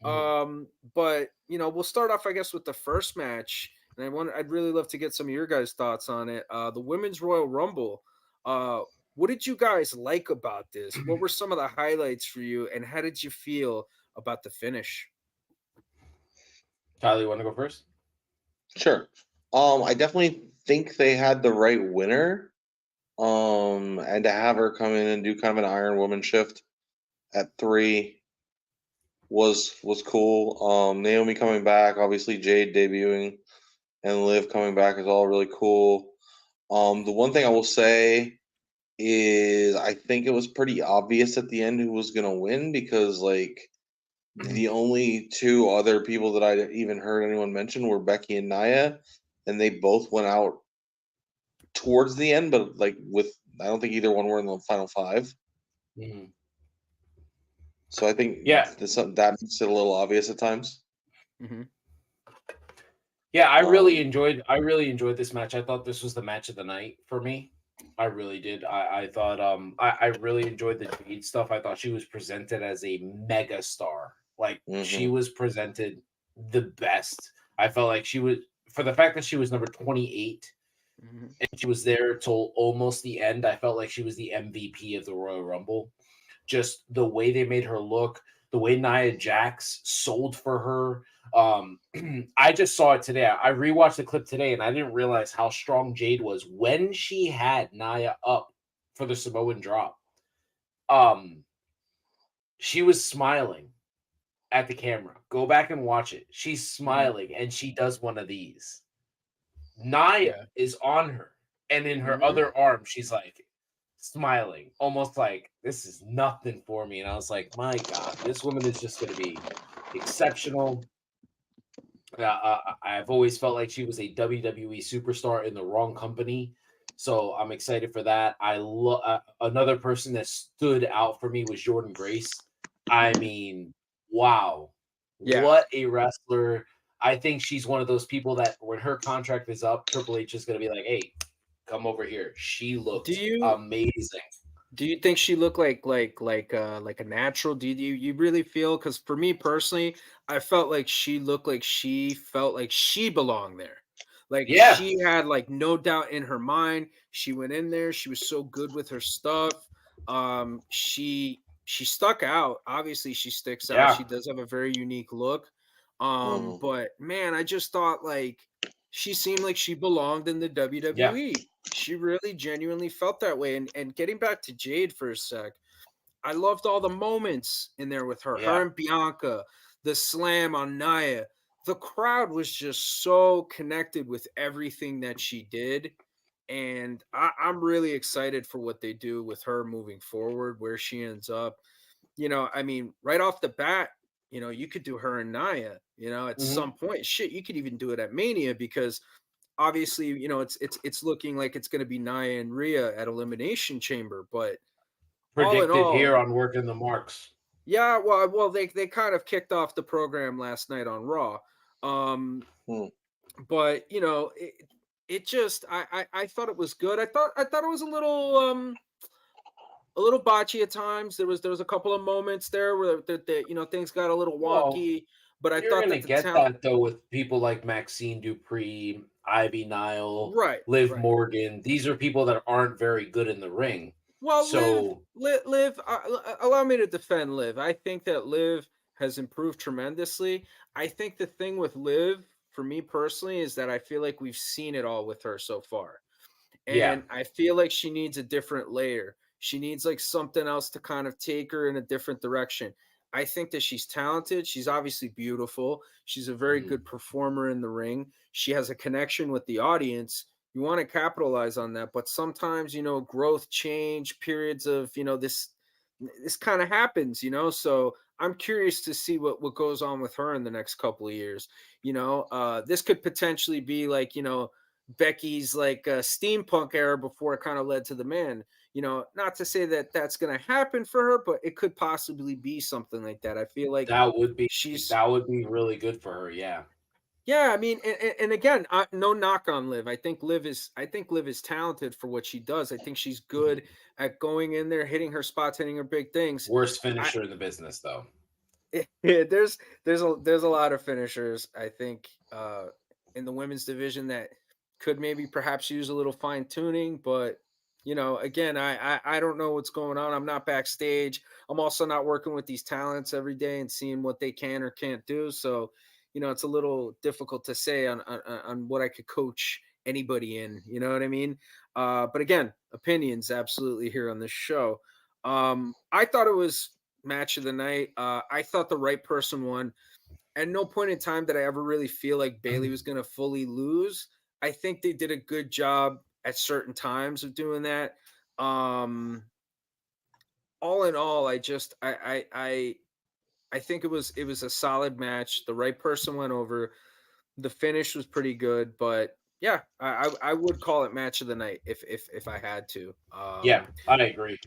But you know, we'll start off, I guess, with the first match, and I'd really love to get some of your guys' thoughts on it. The Women's Royal Rumble. What did you guys like about this? What were some of the highlights for you, and how did you feel about the finish? Tyler, you want to go first? Sure. I definitely think they had the right winner. And to have her come in and do kind of an Iron Woman shift at 3 was cool. Naomi coming back, obviously Jade debuting, and Liv coming back is all really cool. The one thing I will say is I think it was pretty obvious at the end who was gonna win, because like the only two other people that I even heard anyone mention were Becky and Nia, and they both went out towards the end, but like I don't think either one were in the final 5. So I think that makes it a little obvious at times. Yeah, I really enjoyed this match. I thought this was the match of the night for me. I really did. I thought I really enjoyed the Jade stuff. I thought she was presented as a mega star. Like she was presented the best. I felt like she was, for the fact that she was number 28 and she was there till almost the end. I felt like she was the MVP of the Royal Rumble. Just the way they made her look, the way Nia Jax sold for her. I just saw it today. I rewatched the clip today, and I didn't realize how strong Jade was when she had Nia up for the Samoan drop. She was smiling at the camera. Go back and watch it. She's smiling, and she does one of these. Nia is on her, and in her other arm, she's like smiling, almost like this is nothing for me. And I was like, my God, this woman is just going to be exceptional. I've always felt like she was a WWE superstar in the wrong company, so I'm excited for that. Another person that stood out for me was Jordan Grace. I mean, wow, what a wrestler! I think she's one of those people that when her contract is up, Triple H is going to be like, "Hey, come over here." She looked amazing. Do you think she looked like a natural? Do you really feel? Because for me personally, I felt like she looked like she felt like she belonged there. Like she had like no doubt in her mind. She went in there. She was so good with her stuff. She stuck out. Obviously, she sticks out. She does have a very unique look. But man, I just thought like she seemed like she belonged in the WWE. She really genuinely felt that way. And getting back to Jade for a sec, I loved all the moments in there with her. Her and Bianca, the slam on Nia. The crowd was just so connected with everything that she did. And I'm really excited for what they do with her moving forward, where she ends up. You know, I mean, right off the bat, you know, you could do her and Nia, you know, at some point. Shit, you could even do it at Mania, because obviously, you know, it's looking like it's going to be Nia and Rhea at Elimination Chamber, but predicted here on Working the Marks. Yeah, well, they kind of kicked off the program last night on Raw, but you know, it just I thought it was good. I thought it was a little botchy at times. There was a couple of moments there where the you know, things got a little wonky. But I thought that get that though with people like Maxine Dupree, Ivy Nile, Liv Morgan. These are people that aren't very good in the ring. Well, so Liv, allow me to defend Liv. I think that Liv has improved tremendously. I think the thing with Liv, for me personally, is that I feel like we've seen it all with her so far. And I feel like she needs a different layer. She needs like something else to kind of take her in a different direction. I think that she's talented. She's obviously beautiful. She's a very good performer in the ring. She has a connection with the audience. You want to capitalize on that, but sometimes, you know, growth, change, periods of, you know, this kind of happens, you know. So I'm curious to see what goes on with her in the next couple of years. You know, this could potentially be like, you know, Becky's like steampunk era before it kind of led to the man. You know, not to say that that's going to happen for her, but it could possibly be something like that. I feel like that would be really good for her. Yeah. Yeah, I mean, and again, no knock on Liv. I think Liv is talented for what she does. I think she's good at going in there, hitting her spots, hitting her big things. Worst finisher in the business, though. Yeah, there's a lot of finishers, I think, in the women's division that could maybe perhaps use a little fine tuning, but again, I don't know what's going on. I'm not backstage. I'm also not working with these talents every day and seeing what they can or can't do. So, it's a little difficult to say on what I could coach anybody in. You know what I mean? But again, opinions absolutely here on this show. I thought it was match of the night. I thought the right person won. At no point in time did I ever really feel like Bailey was going to fully lose. I think they did a good job at certain times of doing that. All in all, I think it was a solid match. The right person went over. The finish was pretty good, but yeah, I would call it match of the night if I had to. Yeah, I agree.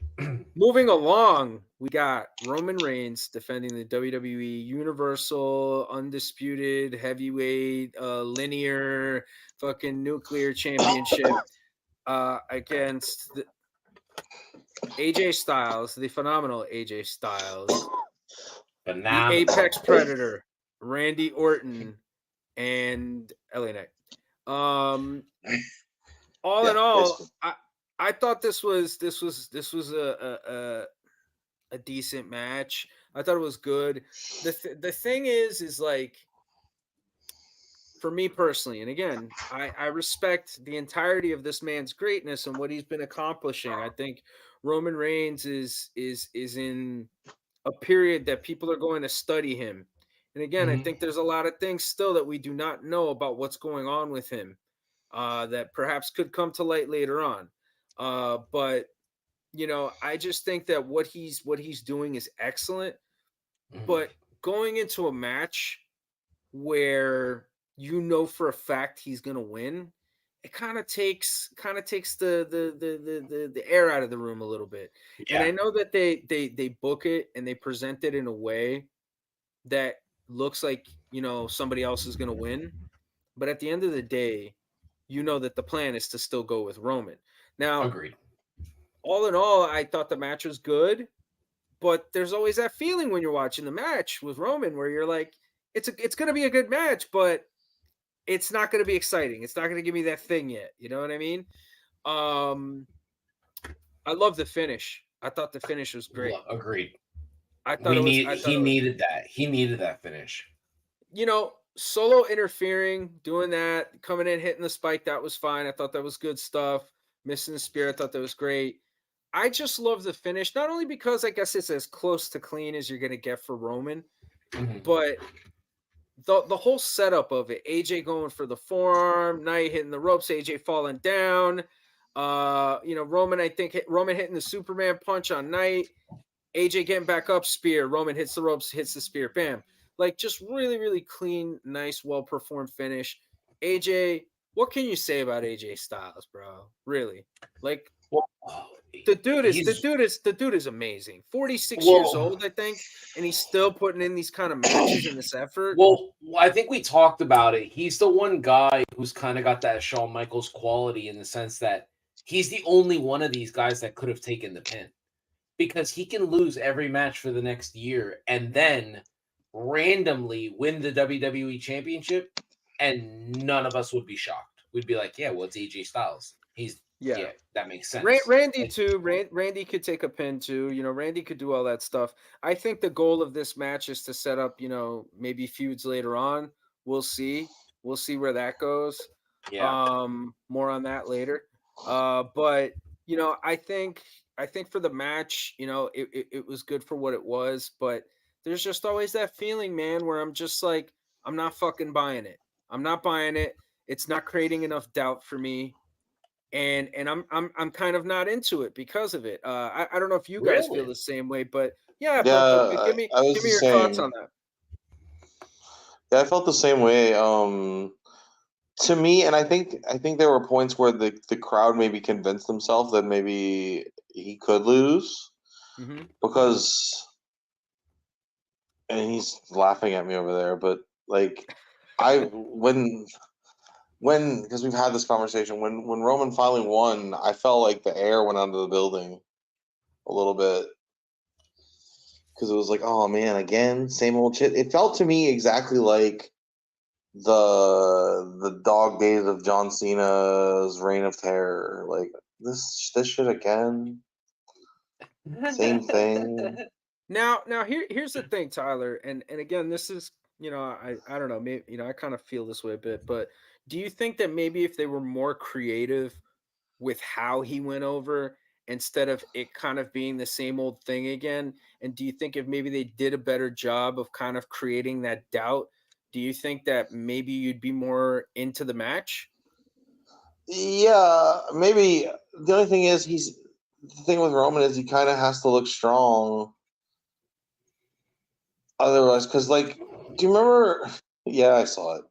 Moving along, we got Roman Reigns defending the WWE Universal Undisputed Heavyweight Linear fucking Nuclear Championship against AJ Styles, the phenomenal AJ Styles, the Apex Predator, Randy Orton, and LA Knight. All in all, I thought this was a decent match. I thought it was good. The thing is like, for me personally, and again, I respect the entirety of this man's greatness and what he's been accomplishing. I think Roman Reigns is in a period that people are going to study him. And again, I think there's a lot of things still that we do not know about what's going on with him, that perhaps could come to light later on. But I just think that what he's doing is excellent. But going into a match where for a fact he's gonna win, it kind of takes the air out of the room a little bit. Yeah. And I know that they book it and they present it in a way that looks like somebody else is gonna win, but at the end of the day, that the plan is to still go with Roman. Now, agreed. All in all, I thought the match was good, but there's always that feeling when you're watching the match with Roman where you're like, it's going to be a good match, but it's not going to be exciting. It's not going to give me that thing yet. You know what I mean? I love the finish. I thought the finish was great. Agreed. I thought he needed that. He needed that finish. Solo interfering, doing that, coming in, hitting the spike, that was fine. I thought that was good stuff. Missing the spear, I thought that was great. I just love the finish, not only because I guess it's as close to clean as you're going to get for Roman, but the whole setup of it. AJ going for the forearm, Knight hitting the ropes, AJ falling down. Roman hitting the Superman punch on Knight, AJ getting back up, spear. Roman hits the ropes, hits the spear, bam. Like, just really, really clean, nice, well-performed finish. AJ, what can you say about AJ Styles, bro? Really? Like, the dude is amazing. 46 years old, I think, and he's still putting in these kind of matches and this effort. Well, I think we talked about it. He's the one guy who's kind of got that Shawn Michaels quality in the sense that he's the only one of these guys that could have taken the pin, because he can lose every match for the next year and then randomly win the WWE Championship, and none of us would be shocked. We'd be like, yeah, well, it's AJ Styles. Yeah, that makes sense. Randy too. Randy could take a pin too. Randy could do all that stuff. I think the goal of this match is to set up, maybe feuds later on. We'll see. We'll see where that goes. Yeah. More on that later. But I think for the match, it was good for what it was. But there's just always that feeling, man, where I'm just like, I'm not fucking buying it. I'm not buying it. It's not creating enough doubt for me. And I'm kind of not into it because of it. I don't know if you guys feel the same way, but but give me your thoughts on that. Yeah, I felt the same way. To me, and I think there were points where the crowd maybe convinced themselves that maybe he could lose, because, and he's laughing at me over there, but like, because we've had this conversation, when Roman finally won, I felt like the air went out of the building a little bit. Because it was like, oh man, again, same old shit. It felt to me exactly like the dog days of John Cena's Reign of Terror. Like this shit again. Same thing. Now here's the thing, Tyler, and again, this is, I don't know, maybe, I kind of feel this way a bit, but do you think that maybe if they were more creative with how he went over instead of it kind of being the same old thing again, and do you think if maybe they did a better job of kind of creating that doubt, do you think that maybe you'd be more into the match? Yeah, maybe. The only thing is, the thing with Roman is he kind of has to look strong. Otherwise, because like, do you remember? Yeah, I saw it.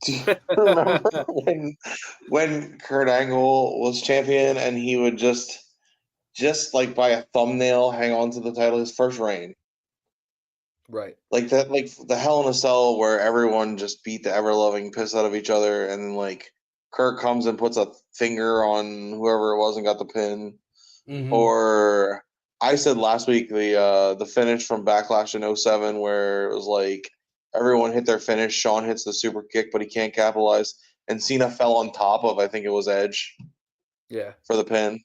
Do you remember when Kurt Angle was champion and he would just like by a thumbnail hang on to the title his first reign? Right. Like that, like the Hell in a Cell where everyone just beat the ever loving piss out of each other, and then like Kurt comes and puts a finger on whoever it was and got the pin. Mhm. Or I said last week the finish from Backlash in 07 where it was like everyone hit their finish. Shawn hits the super kick, but he can't capitalize, and Cena fell on top of, I think it was Edge. Yeah. For the pin.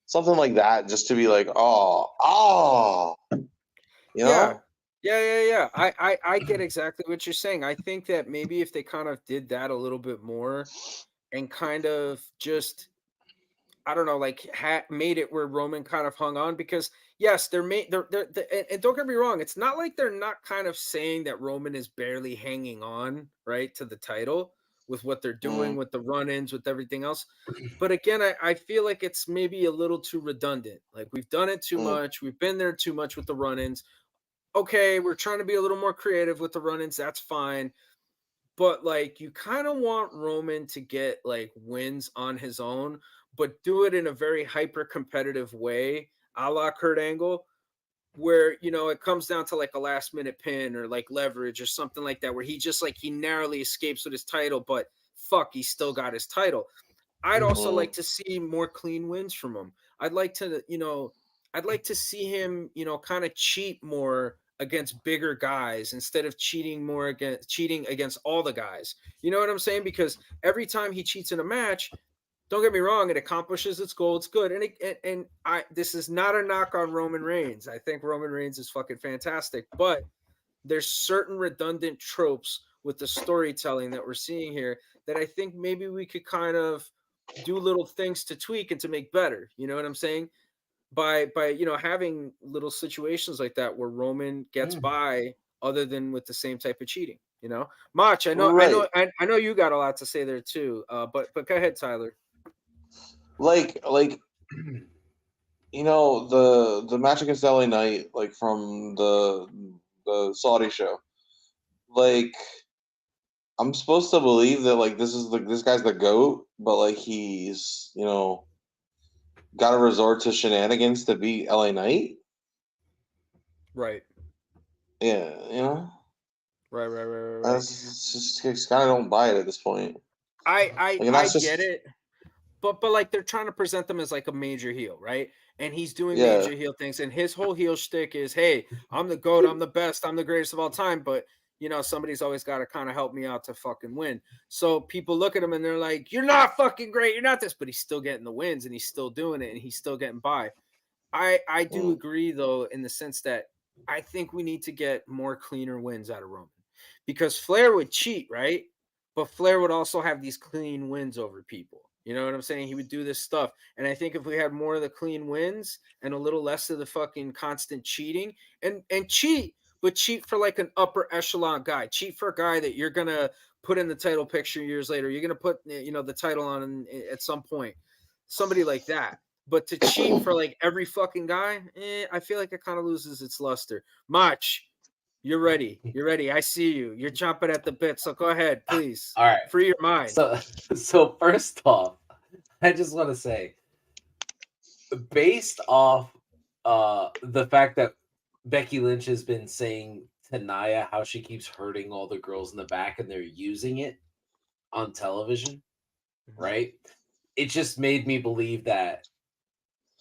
Something like that, just to be like, oh, you know? Yeah. I get exactly what you're saying. I think that maybe if they kind of did that a little bit more and kind of just, I don't know, like made it where Roman kind of hung on, because yes, they're and don't get me wrong, it's not like they're not kind of saying that Roman is barely hanging on, right, to the title with what they're doing, with the run-ins, with everything else. But again, I feel like it's maybe a little too redundant. Like we've done it too much. We've been there too much with the run-ins. Okay, we're trying to be a little more creative with the run-ins. That's fine. But like you kind of want Roman to get like wins on his own, but do it in a very hyper competitive way, a la Kurt Angle, where it comes down to like a last minute pin or like leverage or something like that, where he just like he narrowly escapes with his title, but fuck, he still got his title. I'd also like to see more clean wins from him. I'd like to, I'd like to see him, kind of cheat more against bigger guys instead of cheating against all the guys. You know what I'm saying? Because every time he cheats in a match, don't get me wrong, it accomplishes its goal. It's good. And this is not a knock on Roman Reigns. I think Roman Reigns is fucking fantastic, but there's certain redundant tropes with the storytelling that we're seeing here that I think maybe we could kind of do little things to tweak and to make better. You know what I'm saying? By having little situations like that where Roman gets by, other than with the same type of cheating. Mach, I know you got a lot to say there too. But go ahead, Tyler. Like the match against LA Knight, like from the Saudi show, like I'm supposed to believe that like this guy's the GOAT, but like he's got to resort to shenanigans to beat LA Knight. Right. Yeah, Right. It's just kind of don't buy it at this point. I get it, but like they're trying to present them as like a major heel, right? And he's doing major heel things, and his whole heel shtick is, "Hey, I'm the GOAT, I'm the best, I'm the greatest of all time." But somebody's always got to kind of help me out to fucking win. So people look at him and they're like, "You're not fucking great, you're not this," but he's still getting the wins and he's still doing it and he's still getting by. I do agree though, in the sense that I think we need to get more cleaner wins out of Roman, because Flair would cheat, right? But Flair would also have these clean wins over people. You know what I'm saying? He would do this stuff. And I think if we had more of the clean wins and a little less of the fucking constant cheating and cheat, but cheat for like an upper echelon guy. Cheat for a guy that you're going to put in the title picture years later. You're going to put, the title on at some point. Somebody like that. But to cheat for like every fucking guy, I feel like it kind of loses its luster. Mach, you're ready. You're ready. I see you. You're chomping at the bit. So go ahead, please. All right. Free your mind. So first off, I just want to say, based off the fact that Becky Lynch has been saying to Nia, how she keeps hurting all the girls in the back and they're using it on television, right? It just made me believe that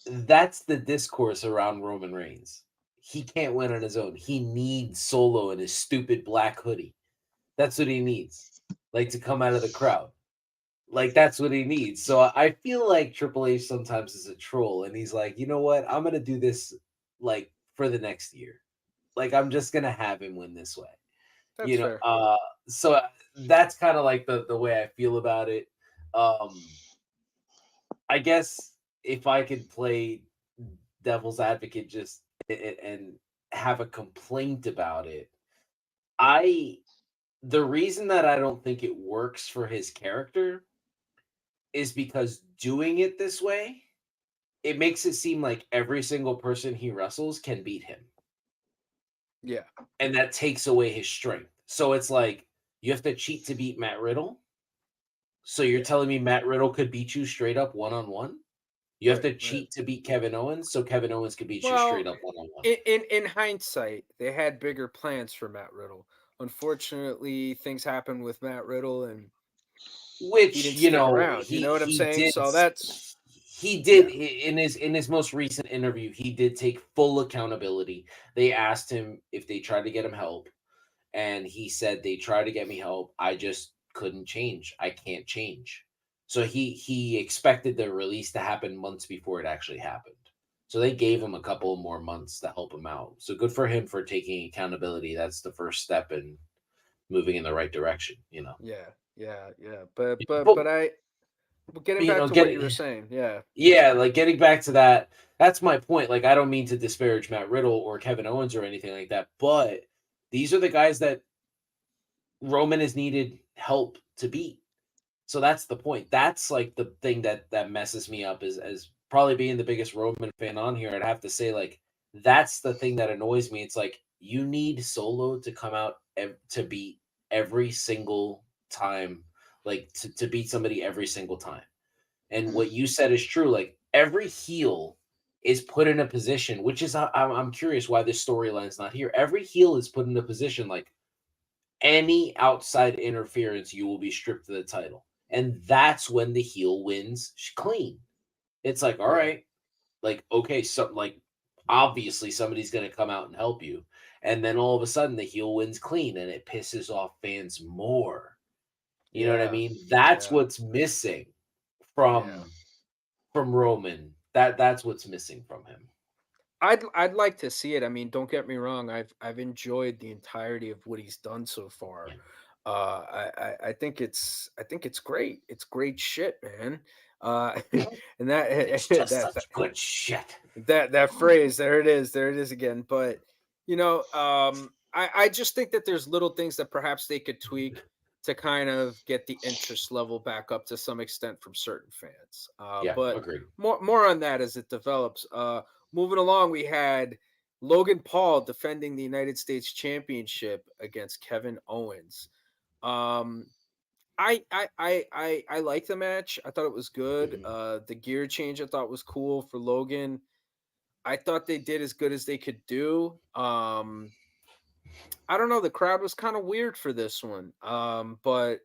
that's the discourse around Roman Reigns. He can't win on his own. He needs Solo in his stupid black hoodie. That's what he needs, like to come out of the crowd. Like that's what he needs. So I feel like Triple H sometimes is a troll, and he's like, you know what? I'm gonna do this like for the next year. Like I'm just gonna have him win this way. That's fair. So that's kind of like the way I feel about it. I guess if I could play devil's advocate just and have a complaint about it, the reason that I don't think it works for his character is because doing it this way, it makes it seem like every single person he wrestles can beat him. Yeah. And that takes away his strength. So it's like you have to cheat to beat Matt Riddle. So you're telling me Matt Riddle could beat you straight up one-on-one? You have to cheat to beat Kevin Owens, so Kevin Owens could beat you straight up one-on-one. In hindsight, they had bigger plans for Matt Riddle. Unfortunately, things happened with Matt Riddle, and which he didn't stick around. You know what I'm saying? So that's he did in his most recent interview. He did take full accountability. They asked him if they tried to get him help, and he said they tried to get me help. I just couldn't change. I can't change. So he expected the release to happen months before it actually happened. So they gave him a couple more months to help him out. So good for him for taking accountability. That's the first step in moving in the right direction, you know. Yeah. But getting back to what you were saying, Yeah, like getting back to that, that's my point. Like I don't mean to disparage Matt Riddle or Kevin Owens or anything like that, but these are the guys that Roman has needed help to beat. So that's the point. That's like the thing that messes me up is as probably being the biggest Roman fan on here. I'd have to say like that's the thing that annoys me. It's like you need Solo to come out to beat every single time, like to beat somebody every single time. And what you said is true. Like every heel is put in a position, which is I'm curious why this storyline's not here. Every heel is put in a position like any outside interference, you will be stripped of the title. And that's when the heel wins clean. It's like, all right, like, okay, so like obviously somebody's gonna come out and help you. And then all of a sudden the heel wins clean and it pisses off fans more. You know what I mean? That's what's missing from Roman. That's what's missing from him. I'd like to see it. I mean, don't get me wrong. I've enjoyed the entirety of what he's done so far. I think it's great. It's great shit, man. And it's just such good shit. That phrase, there it is again. But you know, I just think that there's little things that perhaps they could tweak to kind of get the interest level back up to some extent from certain fans. But agreed. More on that as it develops. Moving along, we had Logan Paul defending the United States Championship against Kevin Owens. I like the match. I thought it was good. The gear change I thought was cool for Logan. I thought they did as good as they could do. I don't know. The crowd was kind of weird for this one. But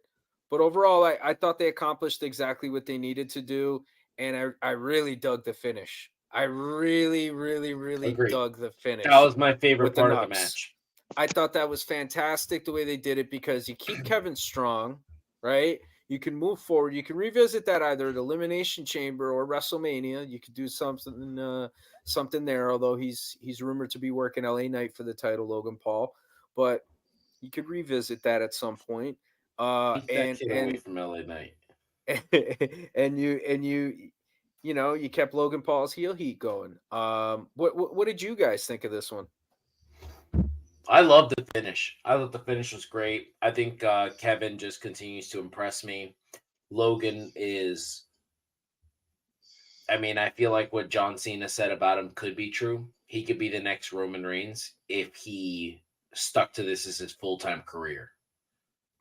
overall, I thought they accomplished exactly what they needed to do, and I really dug the finish. I really dug the finish. That was my favorite part of the match. I thought that was fantastic the way they did it because you keep Kevin strong, right? You can move forward. You can revisit that either at Elimination Chamber or WrestleMania. You could do something there, although he's rumored to be working LA Knight for the title, Logan Paul. But you could revisit that at some point. And away from LA Knight. and you kept Logan Paul's heel heat going. What did you guys think of this one? I love the finish. I thought the finish was great. I think Kevin just continues to impress me. Logan is, I mean, I feel like what John Cena said about him could be true. He could be the next Roman Reigns if he stuck to this as his full-time career.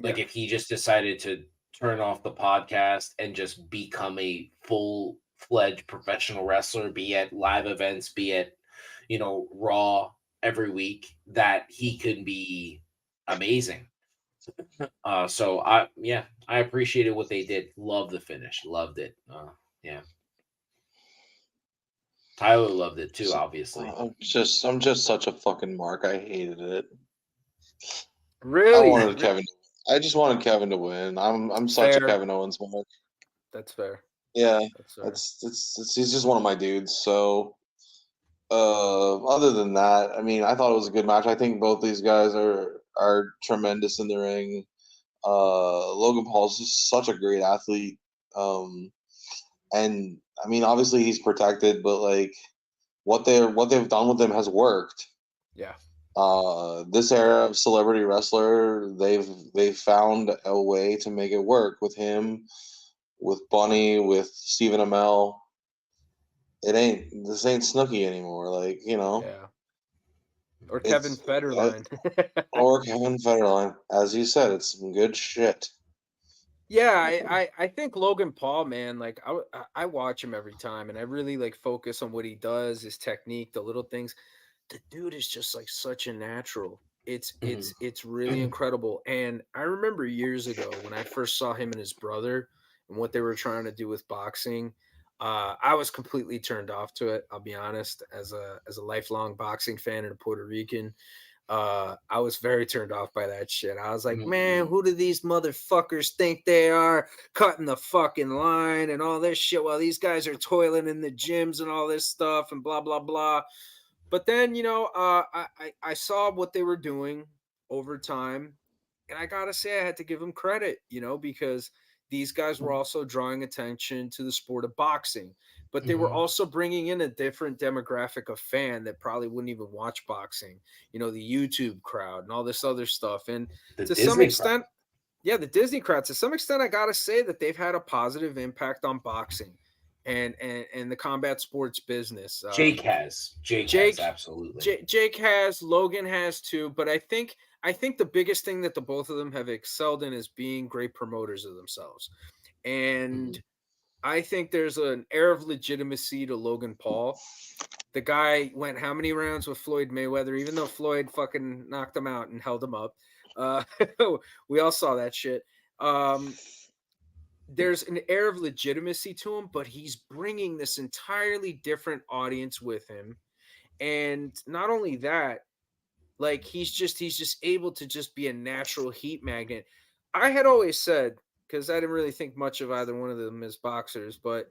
Like if he just decided to turn off the podcast and just become a full-fledged professional wrestler, be at live events, be at, Raw every week that he could be amazing. So I appreciated what they did. Love the finish. Loved it. Yeah. Tyler loved it too, obviously. I'm just such a fucking mark. I hated it. Really? I just wanted Kevin to win. I'm such Fair. a Kevin Owens mark. That's fair. Yeah, That's fair. he's just one of my dudes. So, other than that, I mean, I thought it was a good match. I think both these guys are tremendous in the ring. Logan Paul's just such a great athlete. And I mean, obviously he's protected, but like what they've done with him has worked. Yeah. This era of celebrity wrestler, they've found a way to make it work with him, with Bunny, with Stephen Amell. This ain't Snooki anymore, like, you know. Yeah. Or Kevin Federline. Or Kevin Federline. As you said, it's some good shit. Yeah, I think Logan Paul, man, like I watch him every time and I really like focus on what he does, his technique, the little things. The dude is just like such a natural. It's really incredible. And I remember years ago when I first saw him and his brother and what they were trying to do with boxing. I was completely turned off to it. I'll be honest, as a lifelong boxing fan and a Puerto Rican. I was very turned off by that shit. I was like, man, who do these motherfuckers think they are, cutting the fucking line and all this shit while these guys are toiling in the gyms and all this stuff and blah blah blah. But then, you know, I saw what they were doing over time, and I gotta say I had to give them credit, you know, because these guys were also drawing attention to the sport of boxing, but they were also bringing in a different demographic of fan that probably wouldn't even watch boxing, you know, the YouTube crowd and all this other stuff. And to some extent, yeah, the Disney crowd, to some extent, I gotta say that they've had a positive impact on boxing and the combat sports business. Jake has, absolutely. Jake has, Logan has too, but I think the biggest thing that the both of them have excelled in is being great promoters of themselves. And I think there's an air of legitimacy to Logan Paul. The guy went how many rounds with Floyd Mayweather, even though Floyd fucking knocked him out and held him up. We all saw that shit. There's an air of legitimacy to him, but he's bringing this entirely different audience with him. And not only that, like he's just able to just be a natural heat magnet. I had always said, because I didn't really think much of either one of them as boxers, but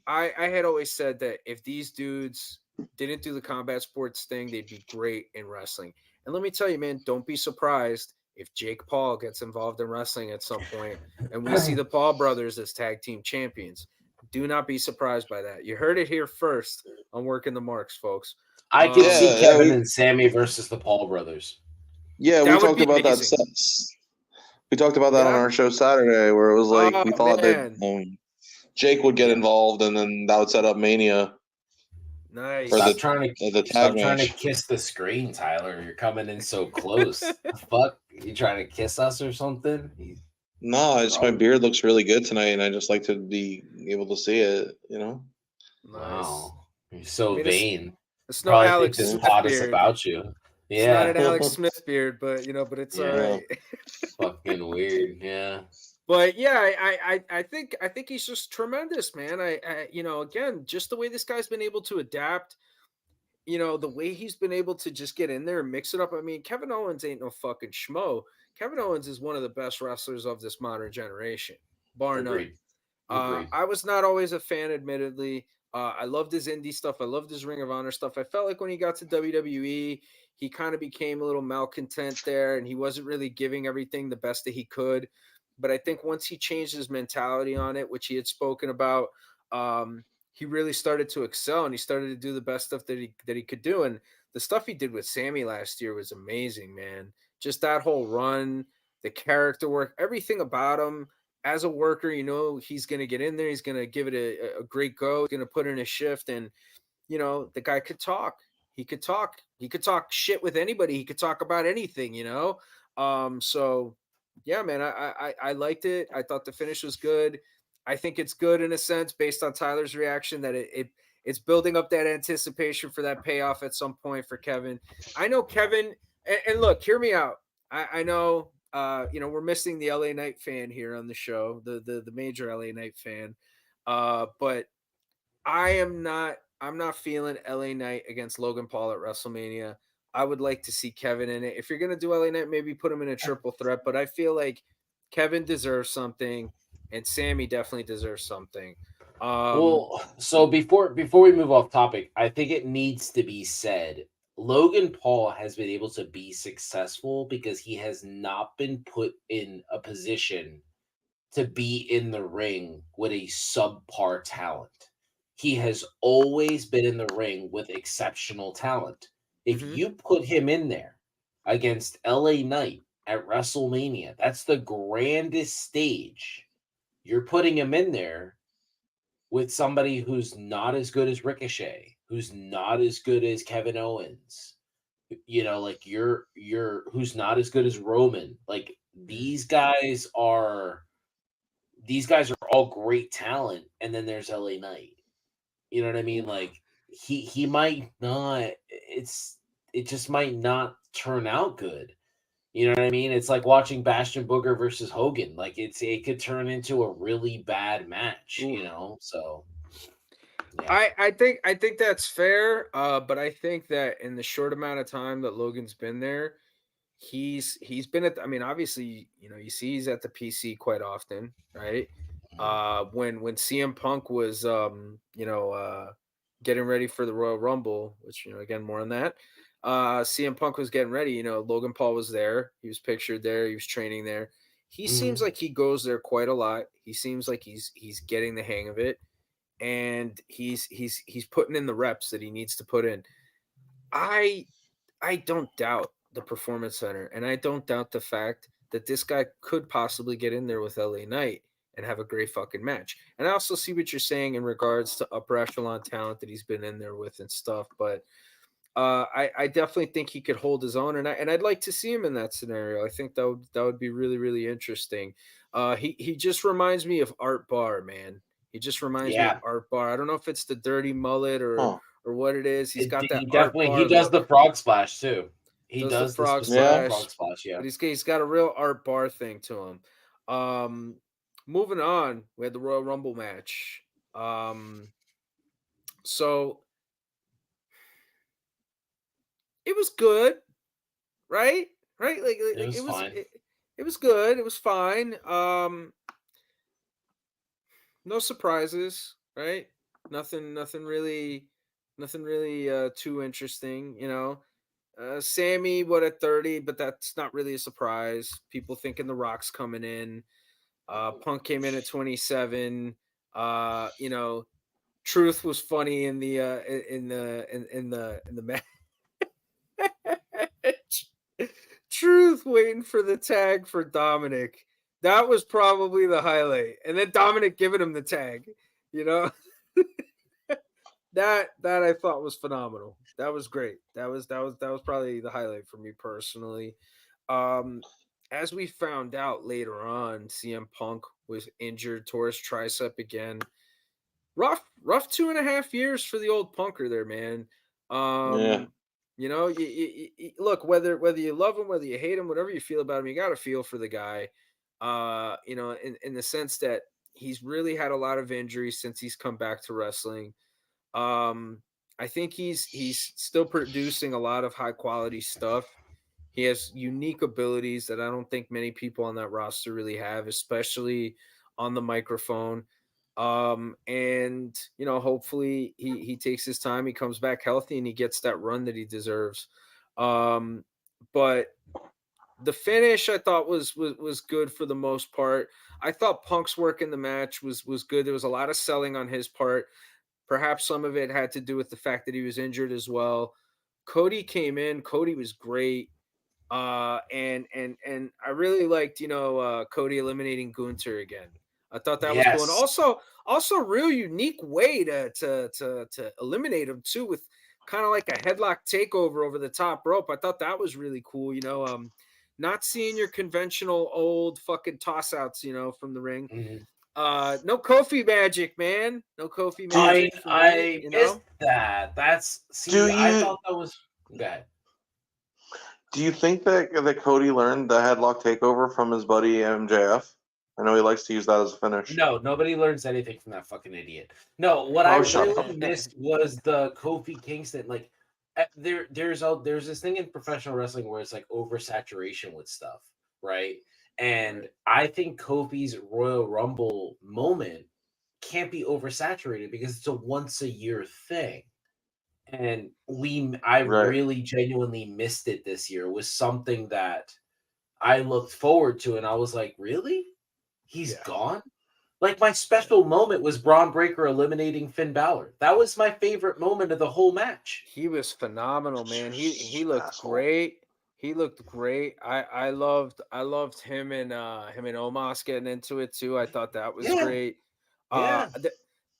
I had always said that if these dudes didn't do the combat sports thing, they'd be great in wrestling. And let me tell you, man, don't be surprised if Jake Paul gets involved in wrestling at some point and we see the Paul brothers as tag team champions. Do not be surprised by that. You heard it here first on Working the Marks, folks. I can see Kevin and Sammy versus the Paul brothers. Yeah, we talked about that. We talked about that on our show Saturday, where it was like we thought that Jake would get involved, and then that would set up Mania. Nice. Stop trying to kiss the screen, Tyler. You're coming in so close. Fuck, you trying to kiss us or something? No, my beard looks really good tonight, and I just like to be able to see it. You know. Nice. Wow, you're so vain. It's not Alex Smith beard. About you. Yeah. It's not an Alex Smith beard, but but it's all right. Fucking weird, yeah. But yeah, I think he's just tremendous, man. I again, just the way this guy's been able to adapt, the way he's been able to just get in there and mix it up. I mean, Kevin Owens ain't no fucking schmo. Kevin Owens is one of the best wrestlers of this modern generation, bar none. I was not always a fan, admittedly. I loved his indie stuff. I loved his Ring of Honor stuff. I felt like when he got to WWE, he kind of became a little malcontent there, and he wasn't really giving everything the best that he could. But I think once he changed his mentality on it, which he had spoken about, he really started to excel, and he started to do the best stuff that he could do. And the stuff he did with Sammy last year was amazing, man. Just that whole run, the character work, everything about him. As a worker, he's going to get in there. He's going to give it a great go. He's going to put in a shift. And, the guy could talk. He could talk. He could talk shit with anybody. He could talk about anything, So, yeah, man, I liked it. I thought the finish was good. I think it's good in a sense based on Tyler's reaction that it It's building up that anticipation for that payoff at some point for Kevin. I know Kevin, and look, hear me out. I know, we're missing the LA Knight fan here on the show, the major LA Knight fan. But I'm not feeling LA Knight against Logan Paul at WrestleMania. I would like to see Kevin in it. If you're going to do LA Knight, maybe put him in a triple threat, but I feel like Kevin deserves something and Sammy definitely deserves something. Well, so before we move off topic, I think it needs to be said Logan Paul has been able to be successful because he has not been put in a position to be in the ring with a subpar talent. He has always been in the ring with exceptional talent. If you put him in there against LA Knight at WrestleMania, that's the grandest stage. You're putting him in there with somebody who's not as good as Ricochet, who's not as good as Kevin Owens, like you're who's not as good as Roman. Like these guys are all great talent, and then there's LA Knight. You know what I mean? Like he might not. It just might not turn out good. You know what I mean? It's like watching Bastion Booger versus Hogan. Like it could turn into a really bad match. Ooh. So. Yeah. I think that's fair. But I think that in the short amount of time that Logan's been there, he's been at. Obviously, you see he's at the PC quite often, right? When CM Punk was getting ready for the Royal Rumble, which again more on that. CM Punk was getting ready. Logan Paul was there. He was pictured there. He was training there. He seems like he goes there quite a lot. He seems like he's getting the hang of it. And he's putting in the reps that he needs to put in. I don't doubt the Performance Center, and I don't doubt the fact that this guy could possibly get in there with LA Knight and have a great fucking match. And I also see what you're saying in regards to upper echelon talent that he's been in there with and stuff, but I definitely think he could hold his own, and I'd like to see him in that scenario. I think that would be really, really interesting. He just reminds me of Art Barr, man. He just reminds me of Art Barr. I don't know if it's the dirty mullet or what it is. He's got that. He does the frog splash too. He does the frog splash. Yeah, but he's got a real Art Barr thing to him. Moving on, we had the Royal Rumble match. So it was good, right? Right? Like it was fine. It was good. It was fine. No surprises, right? Nothing really too interesting, Sammy at 30, but that's not really a surprise. People thinking The Rock's coming in. Punk came in at 27. Truth was funny in the match. Truth waiting for the tag for Dominic. That was probably the highlight. And then Dominic giving him the tag, that I thought was phenomenal. That was great. That was probably the highlight for me personally. As we found out later on, CM Punk was injured, tore his tricep again. Rough 2.5 years for the old punker there, man. You look, whether you love him, whether you hate him, whatever you feel about him, you got to feel for the guy. In the sense that he's really had a lot of injuries since he's come back to wrestling. I think he's still producing a lot of high quality stuff. He has unique abilities that I don't think many people on that roster really have, especially on the microphone. And hopefully he takes his time, he comes back healthy, and he gets that run that he deserves. But the finish I thought was good for the most part. I thought Punk's work in the match was good. There was a lot of selling on his part. Perhaps some of it had to do with the fact that he was injured as well. Cody came in. Cody was great. And I really liked, Cody eliminating Gunther again. I thought that was cool. And also real unique way to eliminate him too, with kind of like a headlock takeover over the top rope. I thought that was really cool. Not seeing your conventional old fucking toss outs, from the ring. No Kofi magic, man. No Kofi magic. that. That's I thought that was bad. Do you think that Cody learned the headlock takeover from his buddy MJF? I know he likes to use that as a finish. No, nobody learns anything from that fucking idiot. No, what I shut really up. missed was the Kofi Kingston. Like, there's this thing in professional wrestling where it's like oversaturation with stuff, right? And I think Kofi's Royal Rumble moment can't be oversaturated because it's a once a year thing. And I really genuinely missed it this year. It was something that I looked forward to, and I was like, really? He's gone? Like, my special moment was Braun Breaker eliminating Finn Balor. That was my favorite moment of the whole match. He was phenomenal, man. He looked great. He looked great. I loved him and Omos getting into it too. I thought that was great.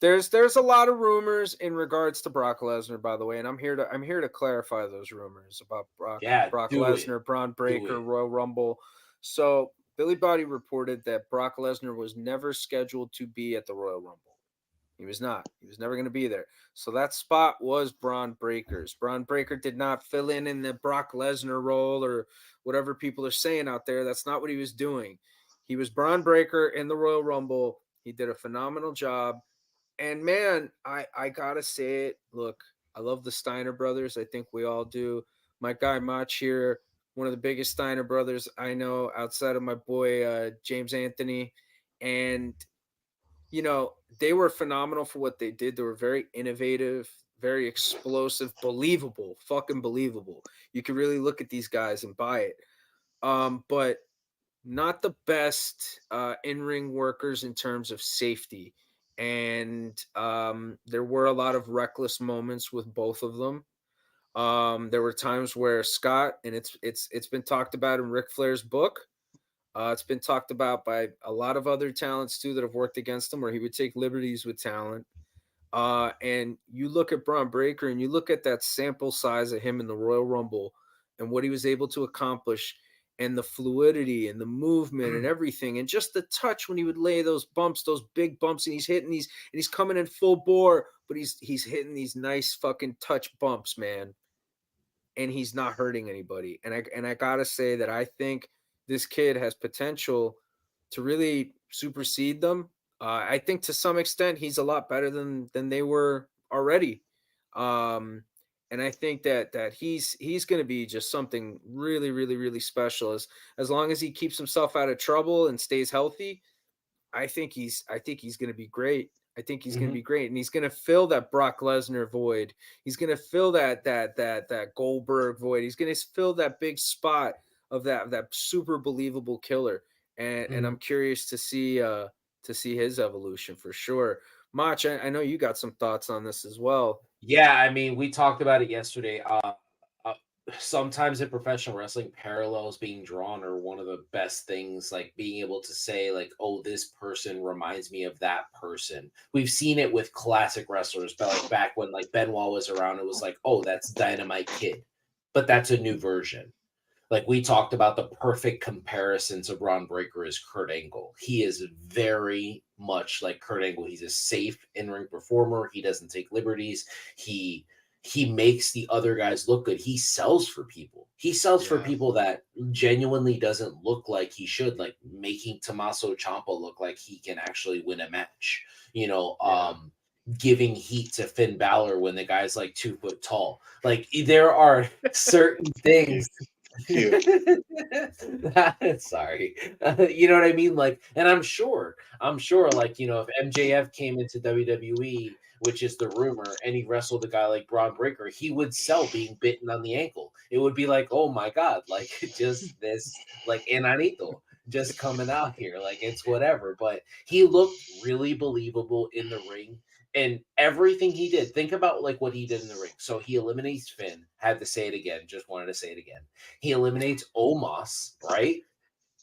There's a lot of rumors in regards to Brock Lesnar, by the way, and I'm here to clarify those rumors about Brock Lesnar, Braun Breaker, Royal Rumble. So Billi Bhatti reported that Brock Lesnar was never scheduled to be at the Royal Rumble. He was not. He was never going to be there. So that spot was Braun Breaker's. Braun Breaker did not fill in the Brock Lesnar role or whatever people are saying out there. That's not what he was doing. He was Braun Breaker in the Royal Rumble. He did a phenomenal job. And man, I gotta say it. Look, I love the Steiner brothers. I think we all do. My guy Macho here, one of the biggest Steiner brothers I know outside of my boy James Anthony. And you know, they were phenomenal for what they did. They were very innovative, very explosive, believable, fucking believable. You could really look at these guys and buy it. But not the best in-ring workers in terms of safety. And there were a lot of reckless moments with both of them. There were times where Scott, and it's been talked about in Ric Flair's book. It's been talked about by a lot of other talents too that have worked against him, where he would take liberties with talent. And you look at Braun Breaker and you look at that sample size of him in the Royal Rumble and what he was able to accomplish and the fluidity and the movement and everything. And just the touch when he would lay those bumps, those big bumps, and he's hitting these and he's coming in full bore, but he's hitting these nice fucking touch bumps, man. And he's not hurting anybody. And I gotta say that I think this kid has potential to really supersede them. I think to some extent he's a lot better than they were already. And I think that he's going to be just something really, really, really special. As long as he keeps himself out of trouble and stays healthy, I think he's going to be great. I think he's going to be great, and he's going to fill that Brock Lesnar void. He's going to fill that Goldberg void. He's going to fill that big spot of that super believable killer. And I'm curious to see his evolution for sure. Mach, I know you got some thoughts on this as well. Yeah, I mean, we talked about it yesterday. Sometimes in professional wrestling, parallels being drawn are one of the best things, like being able to say, like, oh, this person reminds me of that person. We've seen it with classic wrestlers, but like back when like Benoit was around, it was like, oh, that's Dynamite Kid. But that's a new version. Like we talked about, the perfect comparison to Braun Breaker is Kurt Angle. He is very much like Kurt Angle. He's a safe in-ring performer. He doesn't take liberties. He makes the other guys look good. He sells for people. He sells for people that genuinely doesn't look like he should, like making Tommaso Ciampa look like he can actually win a match. You know, giving heat to Finn Balor when the guy's like 2 foot tall. Like there are certain things. Sorry. You know what I mean? Like, and I'm sure, like, you know, if MJF came into WWE, which is the rumor, and he wrestled a guy like Braun Breaker, he would sell being bitten on the ankle. It would be like, oh my God, like just this, like Enanito just coming out here. Like it's whatever. But he looked really believable in the ring. And everything he did, think about like what he did in the ring. So he eliminates Finn, had to say it again, just wanted to say it again. He eliminates Omos, right?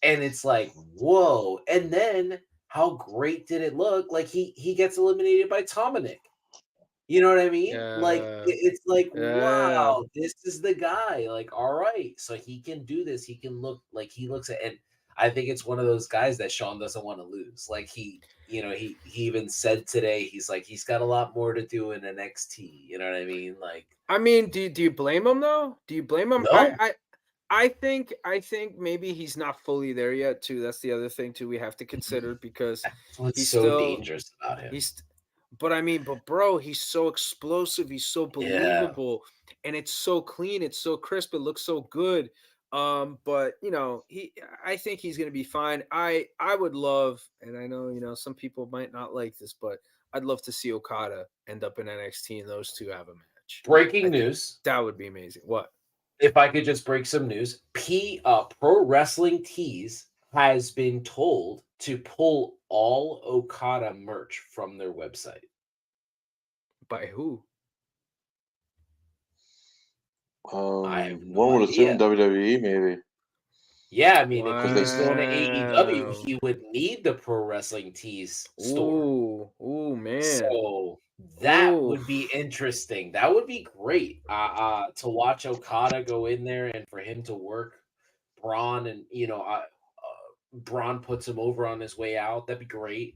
And it's like, whoa. And then how great did it look? Like he gets eliminated by Dominic. You know what I mean? Like it's like, wow, this is the guy. Like, all right, so he can do this. He can look like he looks at, and I think it's one of those guys that Sean doesn't want to lose. Like he even said today, he's like, he's got a lot more to do in NXT. You know what I mean? Like, I mean, do you blame him though? Do you blame him? No. I think maybe he's not fully there yet too. That's the other thing too we have to consider because that's what's he's so still dangerous about him. But I mean, but bro, he's so explosive, he's so believable, and it's so clean, it's so crisp, it looks so good. But you know, I think he's gonna be fine. I would love, and I know, you know, some people might not like this, but I'd love to see Okada end up in NXT and those two have a match. Breaking news. That would be amazing. What? If I could just break some news, Pro Wrestling Tees has been told to pull all Okada merch from their website. By who? I have no one would idea. assume WWE maybe. Yeah, I mean, if he's going to AEW, Wow. he would need the Pro Wrestling Tees store. Ooh, man. So that Ooh. would be interesting. That would be great to watch Okada go in there and for him to work Braun, and you know, Braun puts him over on his way out. That'd be great.